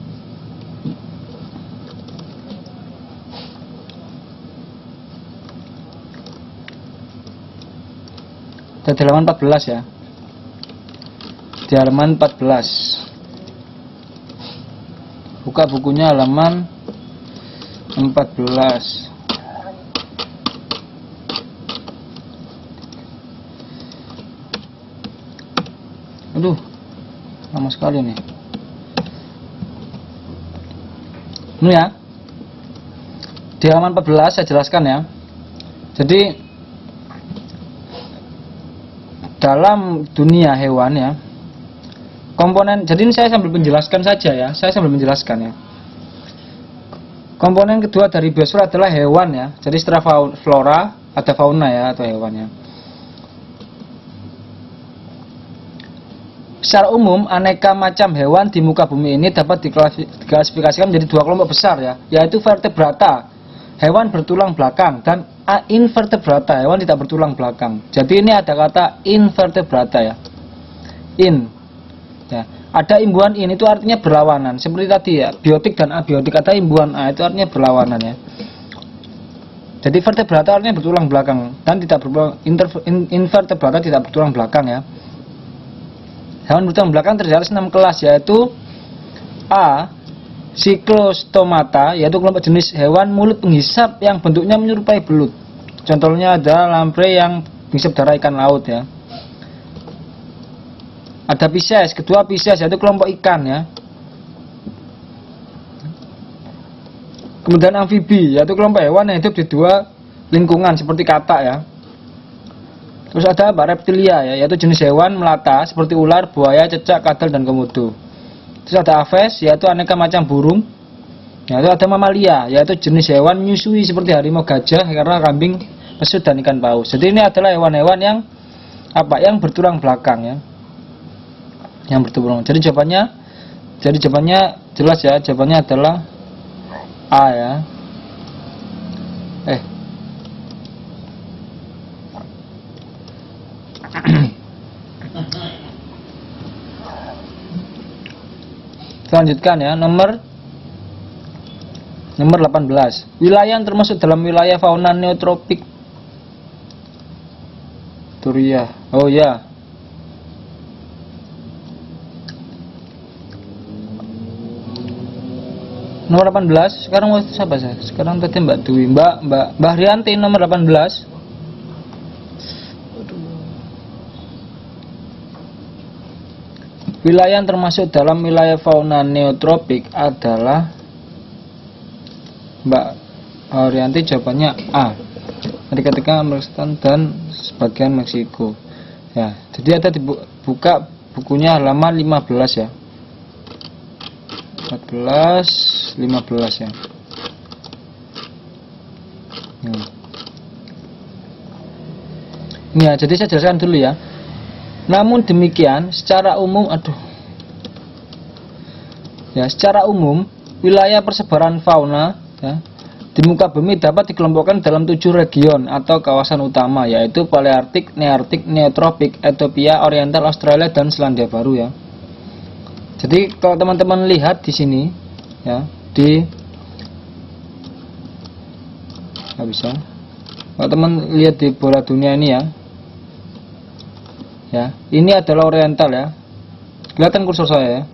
Ada di halaman 14 ya. Di halaman 14. Buka bukunya halaman 14. Aduh, lama sekali nih. Ini ya. Di halaman 14 saya jelaskan ya. Jadi dalam dunia hewan ya, komponen, jadi ini saya sambil menjelaskan saja ya, ya. Komponen kedua dari biosfer adalah hewan ya. Jadi setelah flora ada fauna ya, atau hewan ya. Secara umum, aneka macam hewan di muka bumi ini dapat diklasifikasikan menjadi dua kelompok besar ya, yaitu vertebrata, hewan bertulang belakang, dan invertebrata, hewan tidak bertulang belakang. Jadi ini ada kata invertebrata ya. in. Ya, ada imbuhan in itu artinya berlawanan. Seperti tadi ya, biotik dan abiotik, ada imbuhan A itu artinya berlawanan ya. Jadi vertebrata artinya bertulang belakang dan tidak bertulang invertebrata tidak bertulang belakang ya. Hewan bertulang belakang terdapat 6 kelas, yaitu A. Cyclostomata, yaitu kelompok jenis hewan mulut penghisap yang bentuknya menyerupai belut. Contohnya ada lamprey yang menghisap darah ikan laut ya. Ada Pisces, kedua Pisces yaitu kelompok ikan ya. Kemudian amfibi, yaitu kelompok hewan yang hidup di 2 lingkungan seperti katak ya. Terus ada apa? Reptilia ya, yaitu jenis hewan melata seperti ular, buaya, cecak, kadal, dan komodo. Terus ada aves, yaitu aneka macam burung. Yaitu ada mamalia, yaitu jenis hewan menyusui seperti harimau, gajah, karena kambing, pesut, dan ikan paus. Jadi ini adalah hewan-hewan yang apa? Yang bertulang belakang ya. Yang bertulang. Jadi jawabannya jelas ya. Jawabannya adalah A ya. Selanjutkan ya, nomor 18. Wilayah yang termasuk dalam wilayah fauna neotropik. Turia. Oh ya. Nomor 18. Sekarang mau siapa saya? Sekarang tadi Mbak Dwi, Mbak Rianti nomor 18. Wilayah yang termasuk dalam wilayah fauna neotropik adalah Mbak Rianti, jawabannya A. Amerika Selatan dan sebagian Meksiko. Ya, jadi ada dibuka bukunya halaman 15 ya. 14, 15 ya. Ini ya, jadi saya jelaskan dulu ya. Namun demikian, secara umum, secara umum, wilayah persebaran fauna ya, di muka bumi dapat dikelompokkan dalam 7 region atau kawasan utama, yaitu Paleartik, Neartik, Neotropik, Ethiopia, Oriental, Australia, dan Selandia Baru ya. Jadi kalau teman-teman lihat di sini ya, nggak bisa. Kalau teman lihat di bola dunia ini ya, ini adalah Oriental ya. Kelihatan kursor saya ya.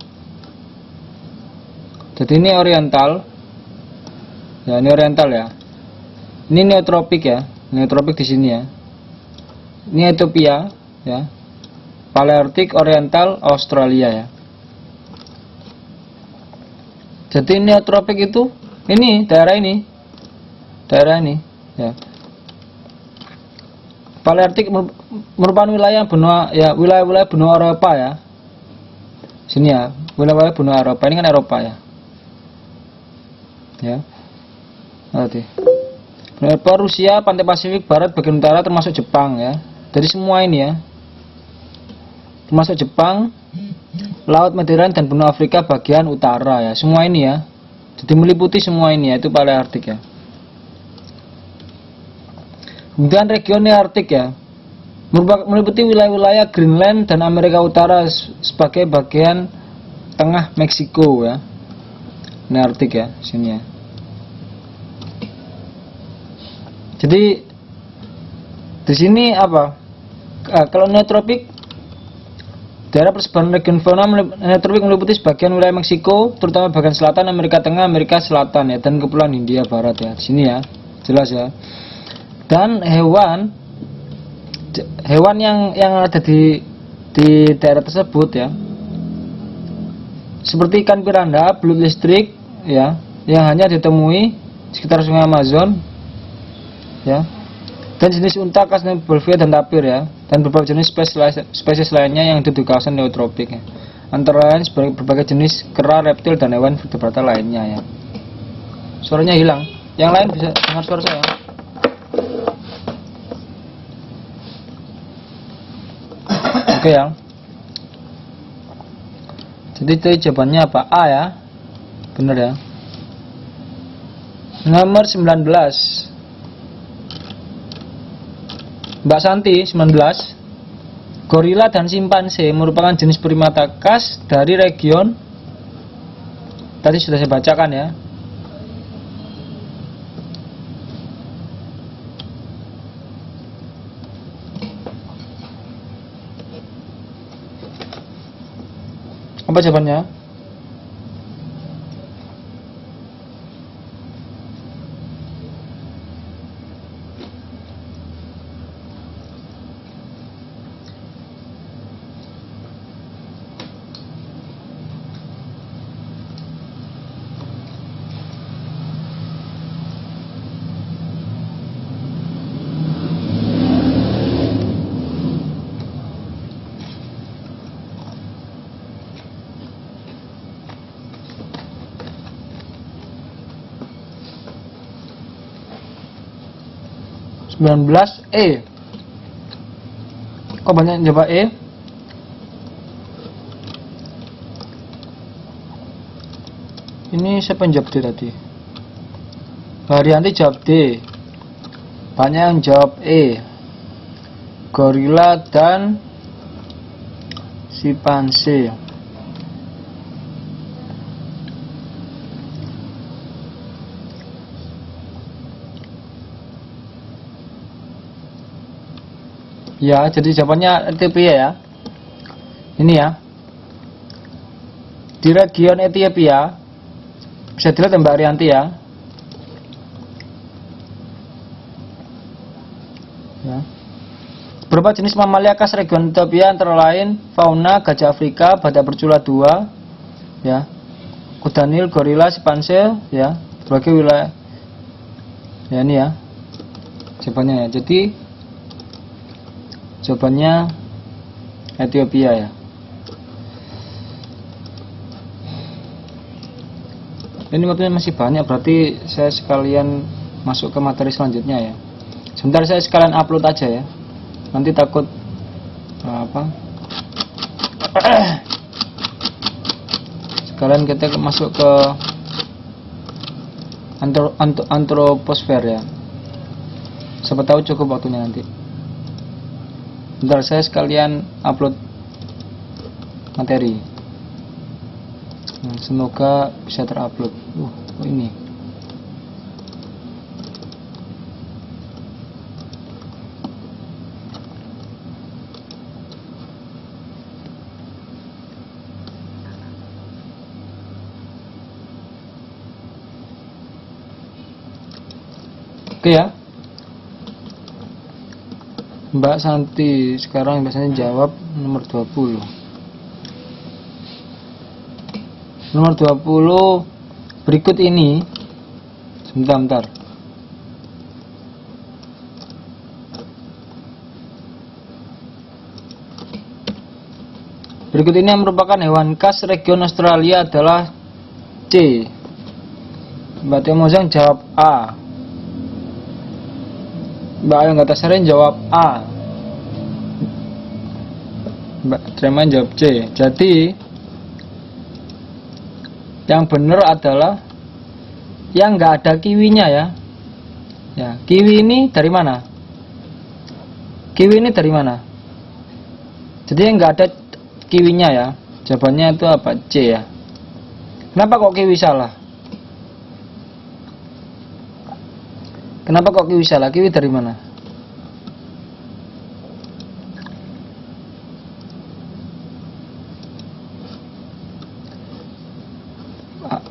Jadi ini Oriental. Ya, ini Oriental ya. Ini Neotropik ya. Neotropik di sini ya. Ini Ethiopia ya. Paleartik, Oriental, Australia ya. Jadi neotropik itu ini daerah ini ya. Paleartik merupakan wilayah benua ya, wilayah-wilayah benua Eropa ya. Sini ya, wilayah benua Eropa, ini kan Eropa ya. Ya. Nanti. Eropa, Rusia, pantai Pasifik Barat, bagian utara termasuk Jepang ya. Jadi semua ini ya. Termasuk Jepang, Laut Mediterania dan benua Afrika bagian utara ya. Semua ini ya. Jadi meliputi semua ini ya, itu Paleartik ya. Kemudian region Neartik ya. Meliputi wilayah-wilayah Greenland dan Amerika Utara sebagai bagian tengah Meksiko ya. Neartik ya, sini ya. Jadi di sini apa? Kalau neotropik, daerah persebaran region fauna neotropik meliputi sebagian wilayah Meksiko, terutama bagian selatan, Amerika Tengah, Amerika Selatan ya, dan kepulauan Hindia Barat ya. Di sini ya, jelas ya. Dan hewan yang ada di daerah tersebut ya, seperti ikan piranha, belut listrik ya, yang hanya ditemui sekitar Sungai Amazon ya. Dan jenis unta, kasne, Bolivia, dan tapir ya, dan beberapa jenis spesies lainnya yang hidup di kawasan neotropik ya. Antara lain berbagai jenis kera, reptil, dan hewan vertebrata lainnya ya. Suaranya hilang. Yang lain bisa dengar suara saya. Oke ya. Jadi jawabannya apa? A ya. Benar ya. Nomor 19. Mbak Santi 19. Gorila dan simpanse merupakan jenis primata khas dari region, tadi sudah saya bacakan ya. Apa jawabannya? E. Kok banyak yang jawab E? Ini siapa yang jawab D tadi? Haryanti jawab D. Banyak yang jawab E. Gorila dan simpanse. Ya, jadi jawabannya Ethiopia ya. Ini ya. Di region Ethiopia, bisa dilihat ya Mbak Arianti ya. Ya. Beberapa jenis mamalia khas region Ethiopia antara lain fauna gajah Afrika, badak bercula 2, ya, kuda Nil, gorila, simpanse, ya, berbagai wilayah. Ya ini ya jawabannya ya. Jadi jawabannya Ethiopia ya. Ini materinya masih banyak, berarti saya sekalian masuk ke materi selanjutnya ya. Sebentar saya sekalian upload aja ya. Nanti takut sekalian kita masuk ke antroposfer ya. Siapa tahu cukup waktunya nanti. Bentar saya sekalian upload materi. Semoga bisa terupload. Ini. Oke ya. Mbak Santi sekarang biasanya jawab nomor 20. Nomor 20 berikut ini. Sebentar. Berikut ini yang merupakan hewan khas region Australia adalah C. Mbak Temozang jawab A. Mbak Ayu Gatasarin jawab A. Mbak Treman jawab C. Jadi yang benar adalah yang nggak ada kiwinya ya. Ya, kiwi ini dari mana? Kiwi ini dari mana? Jadi yang nggak ada kiwinya ya. Jawabannya itu apa? C ya. Kenapa kok kiwi salah? Kenapa kok kiwi salah? Kiwi dari mana?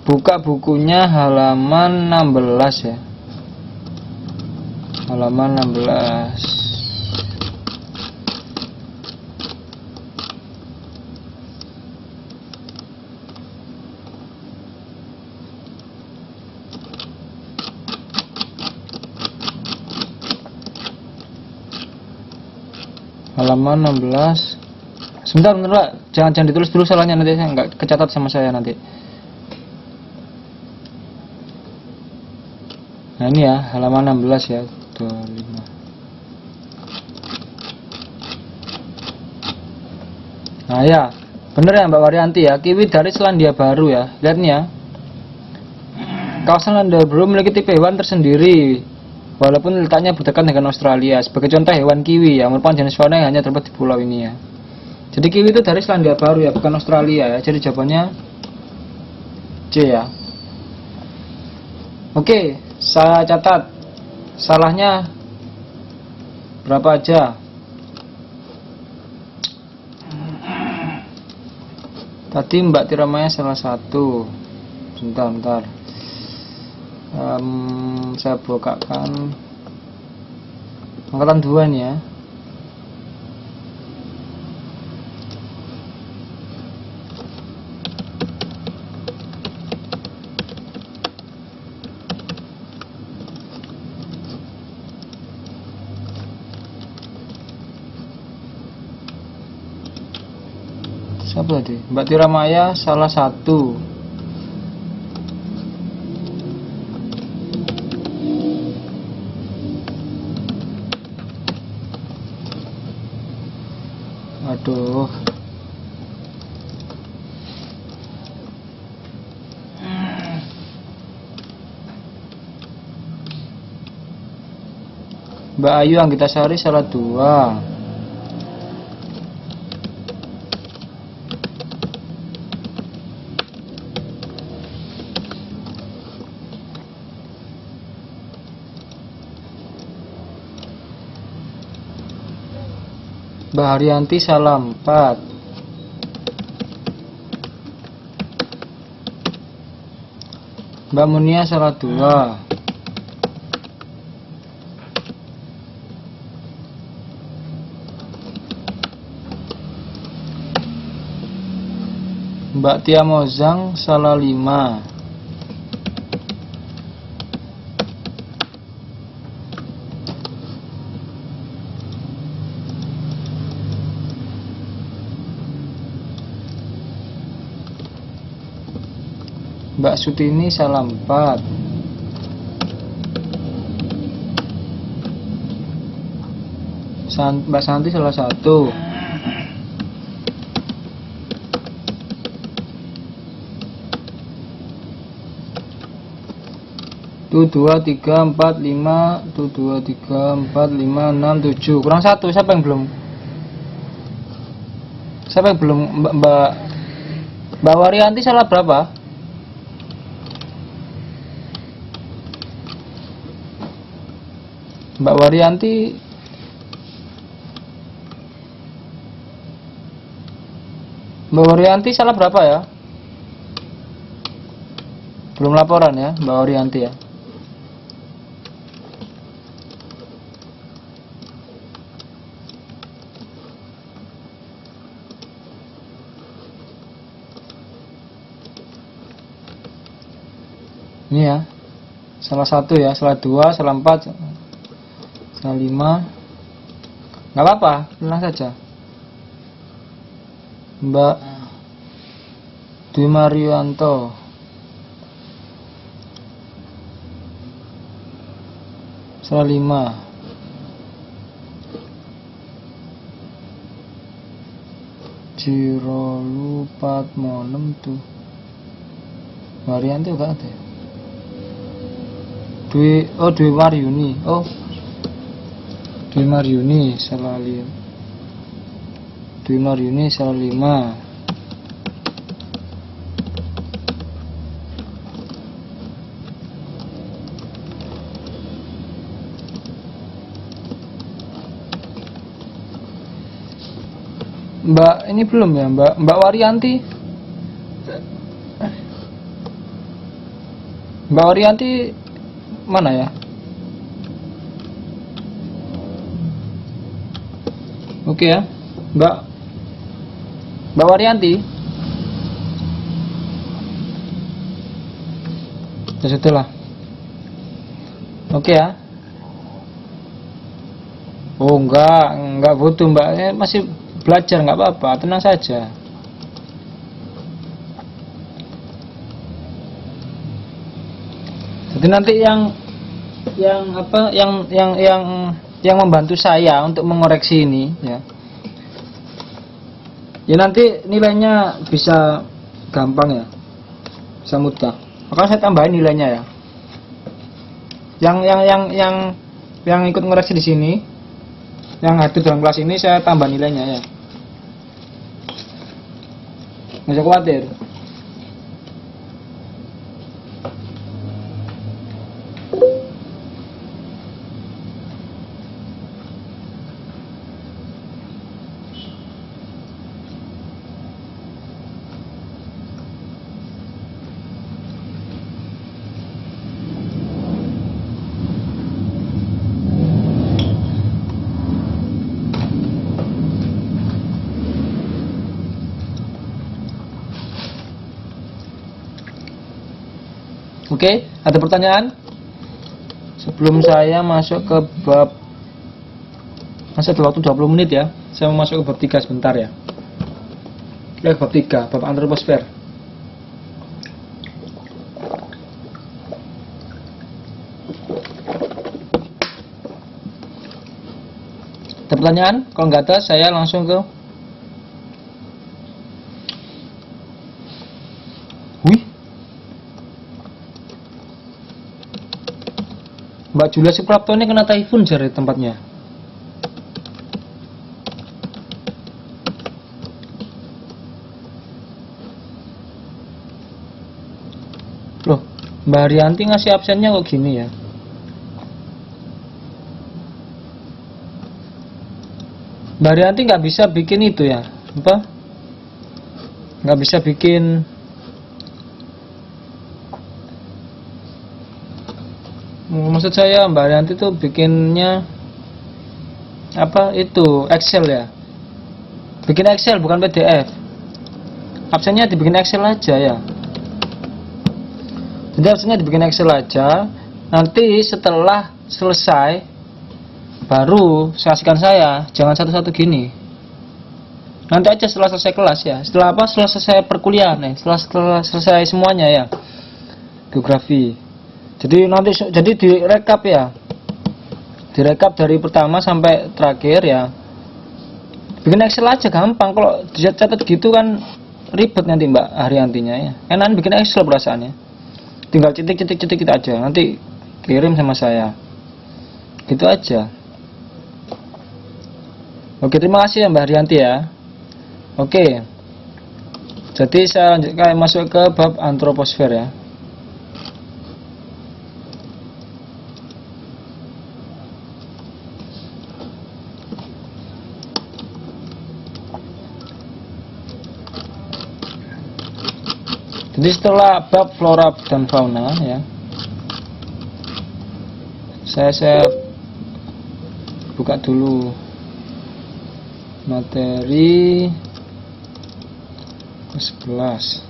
Buka bukunya halaman 16 ya. Halaman 16. Halaman 16. Sebentar, jangan ditulis dulu salahnya, nanti saya nggak kecatat sama saya nanti. Nah ini ya, halaman 16 ya, 25. Nah ya, bener ya Mbak Waryanti ya, kiwi dari Selandia Baru ya. Lihat nih ya, kawasan Selandia Baru memiliki tipe hewan tersendiri Walaupun letaknya berdekatan dengan Australia. Sebagai contoh hewan kiwi ya, merupakan jenis fauna yang hanya terdapat di pulau ini ya. Jadi kiwi itu dari Selandia Baru ya, bukan Australia ya. Jadi jawabannya C ya. Oke, saya catat. Salahnya berapa aja? Tadi Mbak Tiramaya salah satu. Bentar. Saya bukakan angkatan 2 nih ya. Siapa tadi? Mbak Tiramaya salah satu. Aduh. Mbak Ayu Anggitasari salah 2. Mbak Haryanti salah 4. Mbak Munia salah 2. Mbak Tia Mozang salah 5. Mbak Sutini salah 4. Mbak Santi salah 1. Tuh 2, 3, 4, 5. Tuh 2, 3, 4, 5, 6, 7. Kurang 1. Siapa yang belum? Mbak Waryanti salah berapa? Mbak Waryanti salah berapa ya? Belum laporan ya Mbak Waryanti ya. Ini ya. Salah 1 ya, salah 2, salah 4, salah 5. Nggak apa-apa, tenang saja. Mbak Dwi Marianto salah 5. Jirolu Patmonem tuh Marianto gak ada. Dwi Maryuni. Dwi Maryuni salah 5. Dwi Maryuni salah 5. Mbak ini belum ya Mbak Waryanti. Mbak Waryanti mana ya? Oke ya, Mbak Waryanti. Ya sudahlah. Oke ya. Oh enggak butuh Mbak, masih belajar, nggak apa-apa, tenang saja. Jadi nanti yang membantu saya untuk mengoreksi ini ya nanti nilainya bisa gampang ya, bisa mudah. Maka saya tambahin nilainya ya. yang ikut ngoreksi di sini, yang hadir dalam kelas ini, saya tambah nilainya ya. Nggak usah khawatir. Oke, ada pertanyaan? Sebelum saya masuk ke bab, masih ada waktu 20 menit ya. Saya mau masuk ke bab 3 sebentar ya. Bab 3, bab antroposfer. Ada pertanyaan? Kalau nggak ada, saya langsung ke Mbak Julia Suprapto ini kena typhoon dari tempatnya. Loh, Mbak Haryanti ngasih absennya kok gini ya? Mbak Haryanti nggak bisa bikin itu ya? Apa? Nggak bisa bikin maksud saya Mbak Haryanti tuh bikinnya apa itu Excel ya, bikin Excel bukan PDF. Absennya dibikin Excel aja ya. Jadi absennya dibikin Excel aja. Nanti setelah selesai baru kasihkan saya, jangan satu-satu gini. Nanti aja setelah selesai kelas ya. Setelah apa? Setelah selesai perkuliahan nih. Setelah selesai semuanya ya. Geografi. Jadi nanti direkap ya. Direkap dari pertama sampai terakhir ya. Bikin Excel aja gampang. Kalau dicatat gitu kan ribet nanti Mbak Haryantinya ya. Enak bikin Excel perasaannya. Tinggal cetik gitu aja. Nanti kirim sama saya. Gitu aja. Oke, terima kasih ya Mbak Haryanti ya. Oke. Jadi saya lanjutkan masuk ke bab antroposfer ya. Jadi setelah bab flora dan fauna ya, saya buka dulu materi ke-11.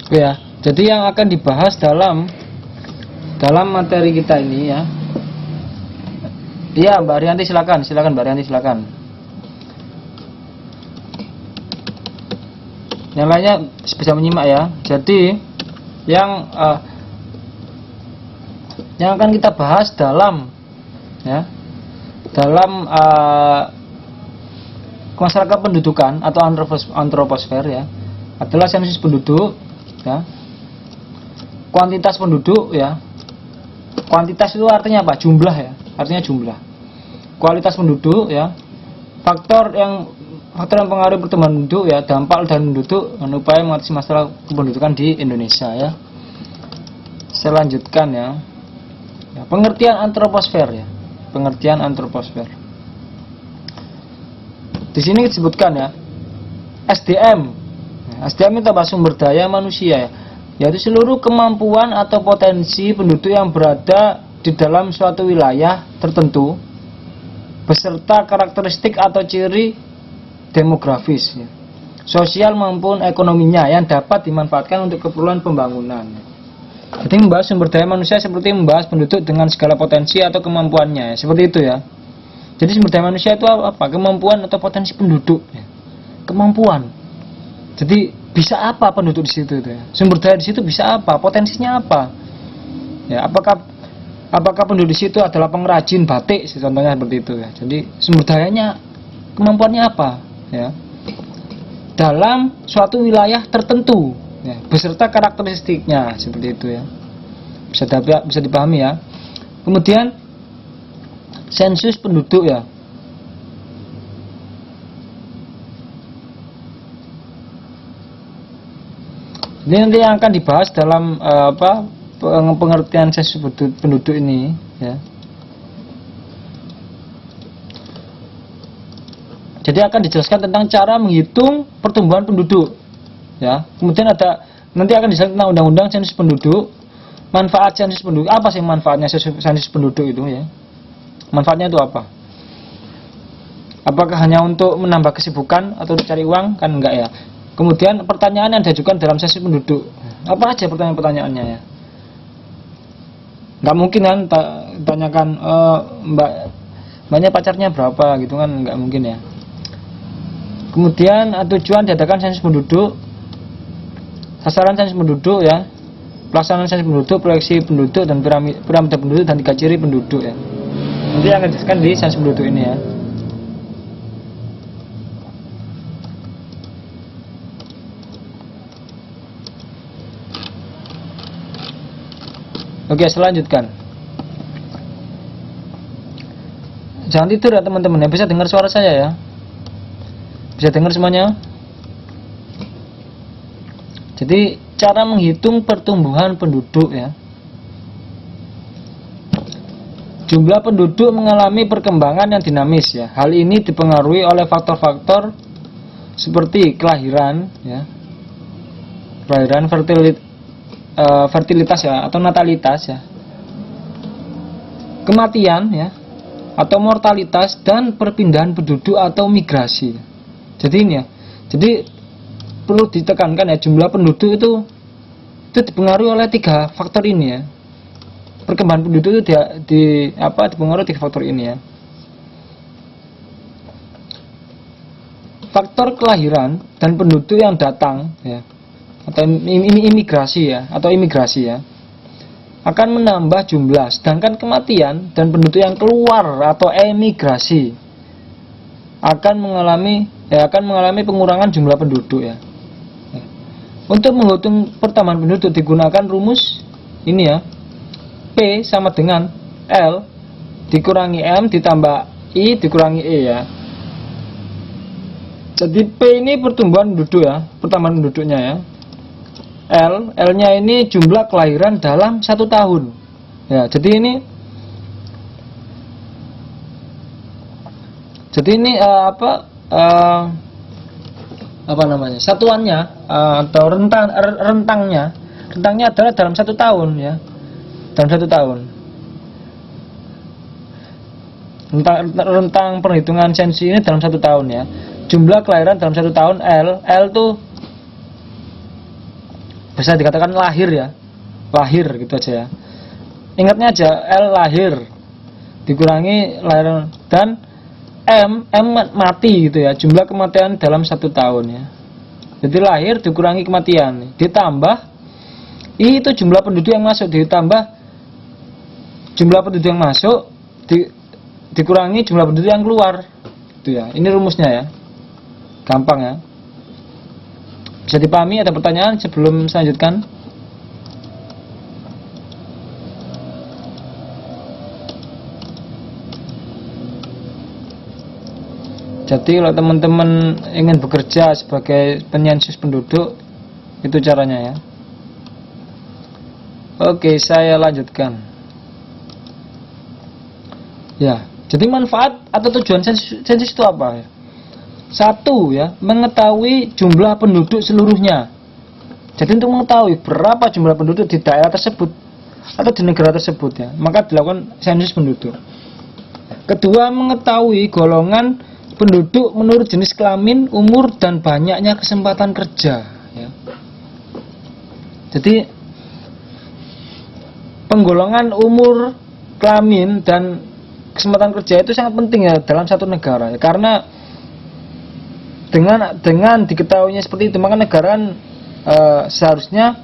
Ya, jadi yang akan dibahas dalam materi kita ini ya. Iya, Mbak Haryanti silakan Mbak Haryanti silakan. Yang lainnya bisa menyimak ya. Jadi yang akan kita bahas dalam masyarakat pendudukan atau antroposfer ya adalah sensus penduduk ya. Kuantitas penduduk ya. Kuantitas itu artinya apa? Jumlah ya. Artinya jumlah. Kualitas penduduk ya. Faktor yang pengaruh pertumbuhan penduduk ya, dampak dan penduduk dan upaya mengatasi masalah kependudukan di Indonesia ya. Saya lanjutkan ya. Pengertian antroposfer ya. Pengertian antroposfer. Di sini disebutkan ya. SDM. SDM itu apa? Sumber daya manusia ya, yaitu seluruh kemampuan atau potensi penduduk yang berada di dalam suatu wilayah tertentu beserta karakteristik atau ciri demografis ya, sosial maupun ekonominya yang dapat dimanfaatkan untuk keperluan pembangunan. Jadi membahas sumber daya manusia seperti membahas penduduk dengan segala potensi atau kemampuannya, ya. Seperti itu ya. Jadi sumber daya manusia itu apa? Kemampuan atau potensi penduduk, ya. Kemampuan. Jadi bisa apa penduduk di situ itu ya? Sumber daya di situ bisa apa? Potensinya apa? Ya, apakah penduduk di situ adalah pengrajin batik, contohnya seperti itu ya. Jadi sumber dayanya, kemampuannya apa? Ya. Dalam suatu wilayah tertentu, ya, beserta karakteristiknya seperti itu ya. Bisa dipahami ya. Kemudian sensus penduduk ya. Ini nanti yang akan dibahas dalam pengertian sensus penduduk ini ya. Jadi akan dijelaskan tentang cara menghitung pertumbuhan penduduk ya. Kemudian nanti akan dijelaskan tentang undang-undang sensus penduduk, manfaat sensus penduduk. Apa sih manfaatnya sensus penduduk itu ya? Manfaatnya itu apa? Apakah hanya untuk menambah kesibukan atau untuk cari uang? Kan enggak ya. Kemudian pertanyaan yang diajukan dalam sensus penduduk, apa aja pertanyaan-pertanyaannya ya? Nggak mungkin kan tanyakan mbaknya pacarnya berapa gitu kan, nggak mungkin ya. Kemudian tujuan diadakan sensus penduduk, sasaran sensus penduduk ya, pelaksanaan sensus penduduk, proyeksi penduduk dan piramida penduduk dan 3 ciri penduduk ya. Nanti yang akan dijelaskan di sensus penduduk ini ya. Oke, selanjutkan. Jangan tidur ya teman-teman ya, bisa dengar suara saya ya. Bisa dengar semuanya? Jadi cara menghitung pertumbuhan penduduk ya. Jumlah penduduk mengalami perkembangan yang dinamis ya. Hal ini dipengaruhi oleh faktor-faktor seperti kelahiran ya. Kelahiran, fertilitas ya atau natalitas ya, kematian ya atau mortalitas, dan perpindahan penduduk atau migrasi. Jadi ini ya, jadi perlu ditekankan ya, jumlah penduduk itu dipengaruhi oleh 3 faktor ini ya. Perkembangan penduduk itu dipengaruhi 3 faktor ini ya. Faktor kelahiran dan penduduk yang datang ya, atau imigrasi ya, akan menambah jumlah, sedangkan kematian dan penduduk yang keluar atau emigrasi akan mengalami pengurangan jumlah penduduk ya. Untuk menghitung pertambahan penduduk digunakan rumus ini ya, P sama dengan L dikurangi M ditambah I dikurangi E ya. Jadi P ini pertumbuhan penduduk ya, pertambahan penduduknya ya. L-nya ini jumlah kelahiran dalam 1 tahun. Ya, jadi ini apa namanya? Satuannya atau rentangnya adalah dalam 1 tahun ya. Dalam 1 tahun. Rentang perhitungan sensus ini dalam 1 tahun ya. Jumlah kelahiran dalam 1 tahun L tuh bisa dikatakan lahir ya, lahir gitu aja ya. Ingatnya aja, L lahir dikurangi lahir, dan M mati gitu ya, jumlah kematian dalam 1 tahun ya. Jadi lahir dikurangi kematian, ditambah I itu jumlah penduduk yang masuk, ditambah jumlah penduduk yang masuk dikurangi jumlah penduduk yang keluar itu ya. Ini rumusnya ya, gampang ya. Bisa dipahami? Ada pertanyaan sebelum selanjutkan? Jadi kalau teman-teman ingin bekerja sebagai penyensus penduduk, itu caranya ya. Oke, saya lanjutkan. Ya, jadi manfaat atau tujuan sensus itu apa ya? 1 ya, mengetahui jumlah penduduk seluruhnya. Jadi untuk mengetahui berapa jumlah penduduk di daerah tersebut atau di negara tersebut ya, maka dilakukan sensus penduduk. Kedua, mengetahui golongan penduduk menurut jenis kelamin, umur, dan banyaknya kesempatan kerja ya. Jadi penggolongan umur, kelamin dan kesempatan kerja itu sangat penting ya dalam satu negara ya. Karena dengan diketahuinya seperti itu, maka negara kan seharusnya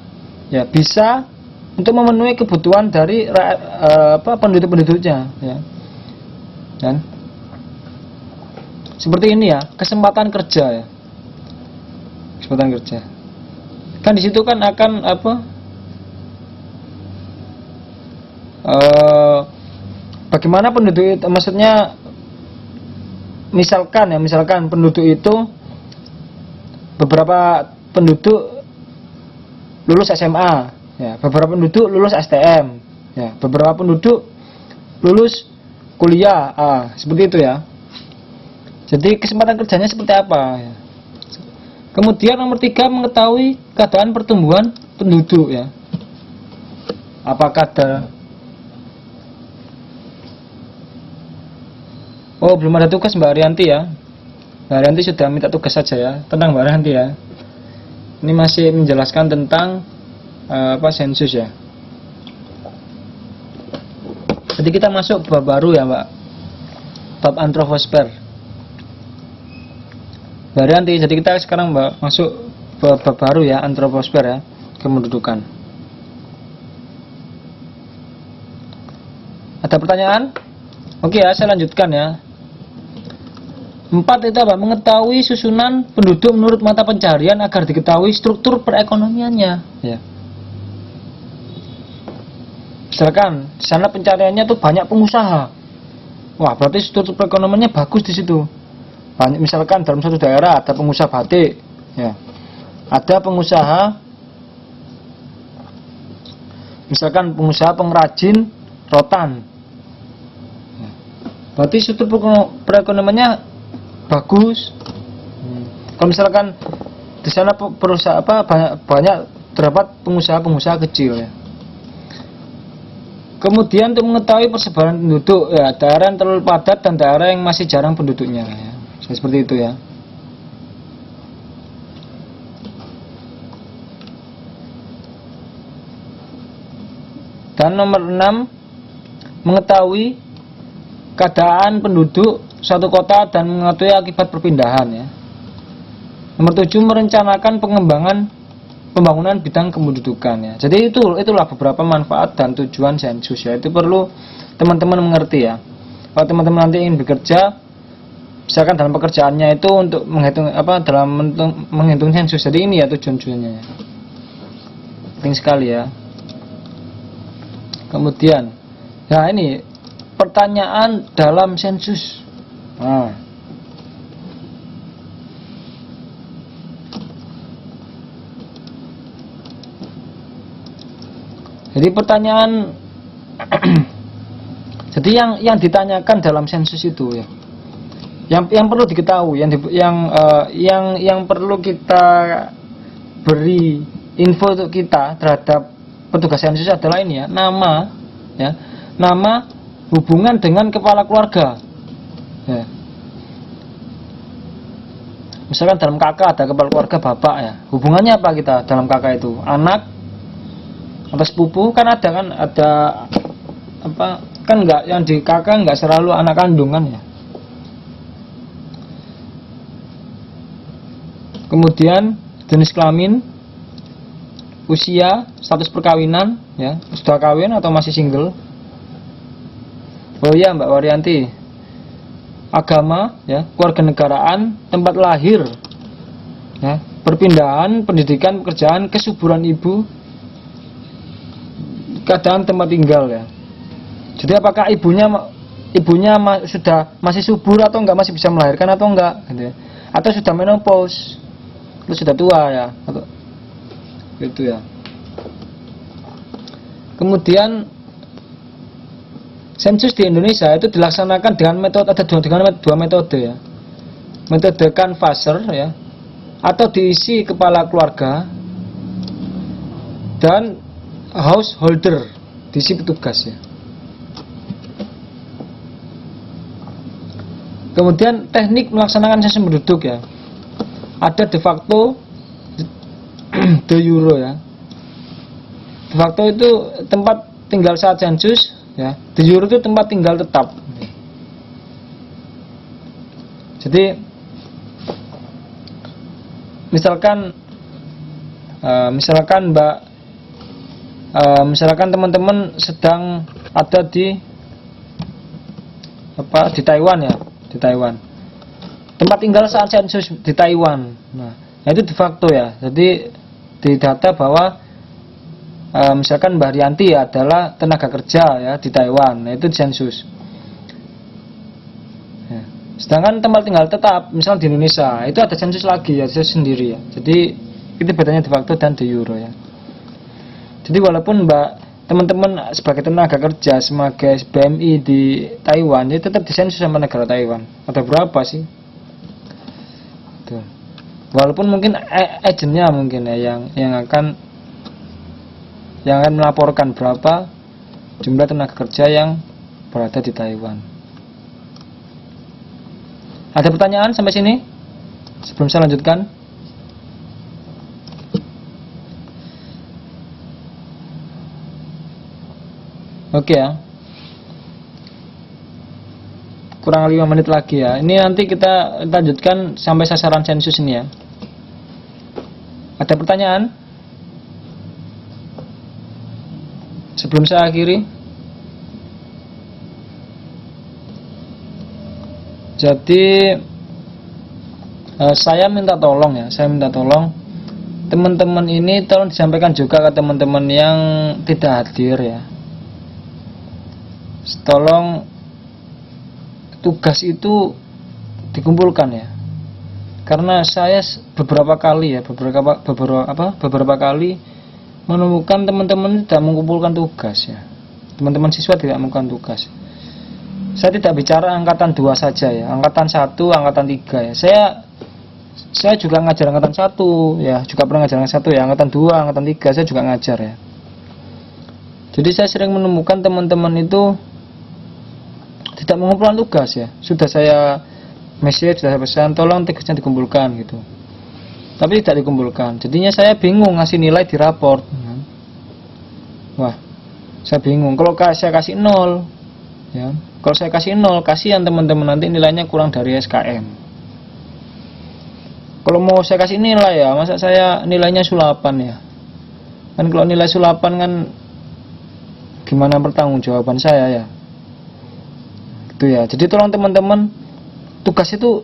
ya bisa untuk memenuhi kebutuhan dari penduduk-penduduknya ya. Dan seperti ini ya, kesempatan kerja ya. Kesempatan kerja. Kan di situ kan akan bagaimana penduduk itu, maksudnya misalkan penduduk itu beberapa penduduk lulus SMA ya, beberapa penduduk lulus STM ya, beberapa penduduk lulus kuliah seperti itu ya. Jadi kesempatan kerjanya seperti apa ya. Kemudian nomor 3, mengetahui keadaan pertumbuhan penduduk ya. Apakah ada belum ada tugas Mbak Arianti ya. Mbak Arianti sudah minta tugas saja ya. Tenang Mbak Arianti ya. Ini masih menjelaskan tentang sensus ya. Jadi kita masuk bab baru ya Mbak. Bab antroposfer. Mbak Arianti, jadi kita sekarang masuk bab baru ya, antroposfer ya, kependudukan. Ada pertanyaan? Oke ya, saya lanjutkan ya. 4 itu apa? Mengetahui susunan penduduk menurut mata pencarian agar diketahui struktur perekonomiannya. Ya. Misalkan di sana pencariannya tuh banyak pengusaha. Wah, berarti struktur perekonomiannya bagus di situ. Banyak, misalkan dalam satu daerah ada pengusaha batik, ya. Ada pengusaha, misalkan pengusaha pengrajin rotan. Ya. Berarti struktur perekonomiannya bagus. Kalau misalkan di sana perusahaan banyak terdapat pengusaha kecil ya. Kemudian untuk mengetahui persebaran penduduk ya, daerah yang terlalu padat dan daerah yang masih jarang penduduknya ya. Seperti itu ya. Dan nomor 6, mengetahui keadaan penduduk suatu kota dan mengetahui akibat perpindahan ya. Nomor 7, merencanakan pembangunan bidang kependudukan ya. Jadi itulah beberapa manfaat dan tujuan sensus ya. Itu perlu teman-teman mengerti ya. Kalau teman-teman nanti ingin bekerja, misalkan dalam pekerjaannya itu untuk menghitung menghitung sensus. Jadi ini ya tujuan-tujuannya ya. Penting sekali ya. Kemudian ya ini pertanyaan dalam sensus. Jadi pertanyaan jadi yang ditanyakan dalam sensus itu ya. Yang perlu diketahui, yang perlu kita beri info untuk kita terhadap petugas sensus adalah ini ya, nama ya. Nama, hubungan dengan kepala keluarga. Ya. Misalkan dalam kakak ada kepala keluarga bapak ya. Hubungannya apa kita dalam kakak itu? Anak atau sepupu? Kan ada kan enggak, yang di kakak enggak selalu anak kandungan ya. Kemudian jenis kelamin, usia, status perkawinan ya, sudah kawin atau masih single. Oh iya Mbak Waryanti. Agama ya, kewarganegaraan, tempat lahir ya, perpindahan, pendidikan, pekerjaan, kesuburan ibu, keadaan tempat tinggal ya. Jadi apakah ibunya sudah masih subur atau enggak, masih bisa melahirkan atau enggak gitu ya. Atau sudah menopause, atau sudah tua ya, atau itu ya. Kemudian sensus di Indonesia itu dilaksanakan dengan metode, ada dua metode ya. Metode canvasser ya, atau diisi kepala keluarga, dan householder, diisi petugas ya. Kemudian teknik melaksanakan sensus penduduk ya. Ada de facto, de jure ya. De facto itu tempat tinggal saat sensus ya, de jure itu tempat tinggal tetap. Jadi misalkan misalkan teman-teman sedang ada di Taiwan ya, di Taiwan. Tempat tinggal saat sensus di Taiwan. Nah, itu de facto ya. Jadi di data bahwa misalkan Mbak Rianti adalah tenaga kerja ya di Taiwan. Nah, itu di sensus. Ya. Sedangkan tempat tinggal tetap misal di Indonesia, itu ada sensus lagi ya, sensus sendiri ya. Jadi itu bedanya de facto dan de jure ya. Jadi walaupun teman-teman sebagai tenaga kerja sebagai BMI di Taiwan, itu tetap disensus sama negara Taiwan. Ada berapa sih? Tuh. Walaupun mungkin agennya mungkin ya yang akan melaporkan berapa jumlah tenaga kerja yang berada di Taiwan. Ada pertanyaan sampai sini? Sebelum saya lanjutkan. Oke ya. Kurang 5 menit lagi ya. Ini nanti kita lanjutkan sampai sasaran sensus ini ya. Ada pertanyaan? Sebelum saya akhiri. Jadi saya minta tolong ya, teman-teman ini tolong disampaikan juga ke teman-teman yang tidak hadir ya. Tolong tugas itu dikumpulkan ya. Karena saya beberapa kali menemukan teman-teman tidak mengumpulkan tugas ya. Teman-teman siswa tidak mengumpulkan tugas. Saya tidak bicara angkatan 2 saja ya, angkatan 1, angkatan 3 ya. Saya juga ngajar angkatan 1 ya, juga pernah ngajar angkatan 1 ya, angkatan 2, angkatan 3 saya juga ngajar ya. Jadi saya sering menemukan teman-teman itu tidak mengumpulkan tugas ya. Sudah saya message, sudah saya pesan tolong tugasnya dikumpulkan gitu. Tapi tidak dikumpulkan. Jadinya saya bingung ngasih nilai di raport. Wah, saya bingung. Kalau saya kasih 0 ya. Kalau saya kasih 0, kasihan teman-teman nanti nilainya kurang dari SKM. Kalau mau saya kasih nilai ya, masa saya nilainya sulapan ya. Kan kalau nilai sulapan kan gimana pertanggungjawaban saya ya. Gitu ya. Jadi tolong teman-teman tugas itu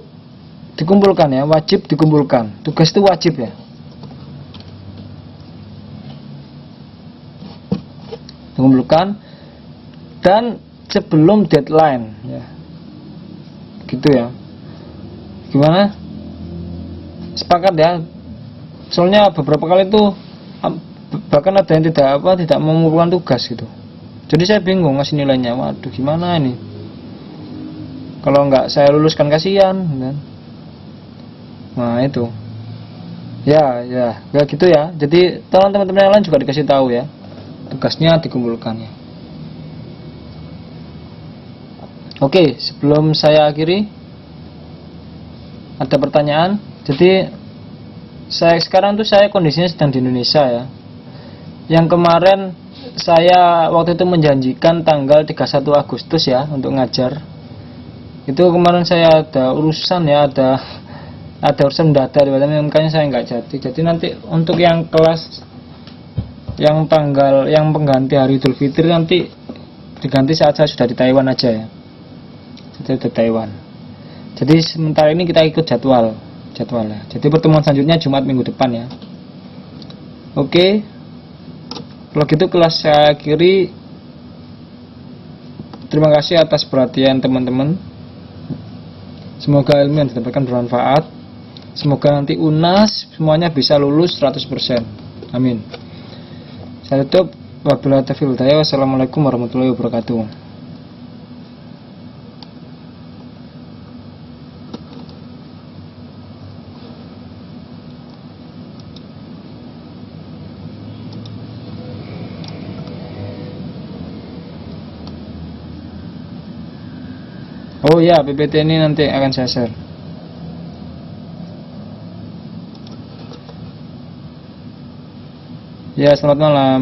dikumpulkan ya, wajib dikumpulkan. Tugas itu wajib ya. Dikumpulkan dan sebelum deadline ya. Gitu ya. Gimana? Sepakat ya. Soalnya beberapa kali itu bahkan ada yang tidak mengumpulkan tugas gitu. Jadi saya bingung ngasih nilainya. Waduh, gimana ini? Kalau nggak saya luluskan kasihan kan? Nah itu ya gitu ya. Jadi tolong teman-teman yang lain juga dikasih tahu ya, tugasnya dikumpulkan ya. Oke, sebelum saya akhiri, ada pertanyaan. Jadi sekarang tuh saya kondisinya sedang di Indonesia ya. Yang kemarin saya waktu itu menjanjikan tanggal 31 Agustus ya untuk ngajar. Itu kemarin saya ada urusan ya, ada urusan mendadak, makanya saya nggak jadi. Jadi nanti untuk yang kelas yang pengganti hari Idul Fitri nanti diganti saat saya sudah di Taiwan aja ya. Jadi di Taiwan. Jadi sementara ini kita ikut jadwal ya. Jadi pertemuan selanjutnya Jumat minggu depan ya. Oke. Kalau gitu kelas saya akhiri. Terima kasih atas perhatian teman-teman. Semoga ilmu yang didapatkan bermanfaat. Semoga nanti UNAS semuanya bisa lulus 100%. Amin. Saya tutup. Wabillahi taufiq wal hidayah. Wassalamualaikum warahmatullahi wabarakatuh. Oh ya, PPT ini nanti akan saya share. Ya, selamat malam.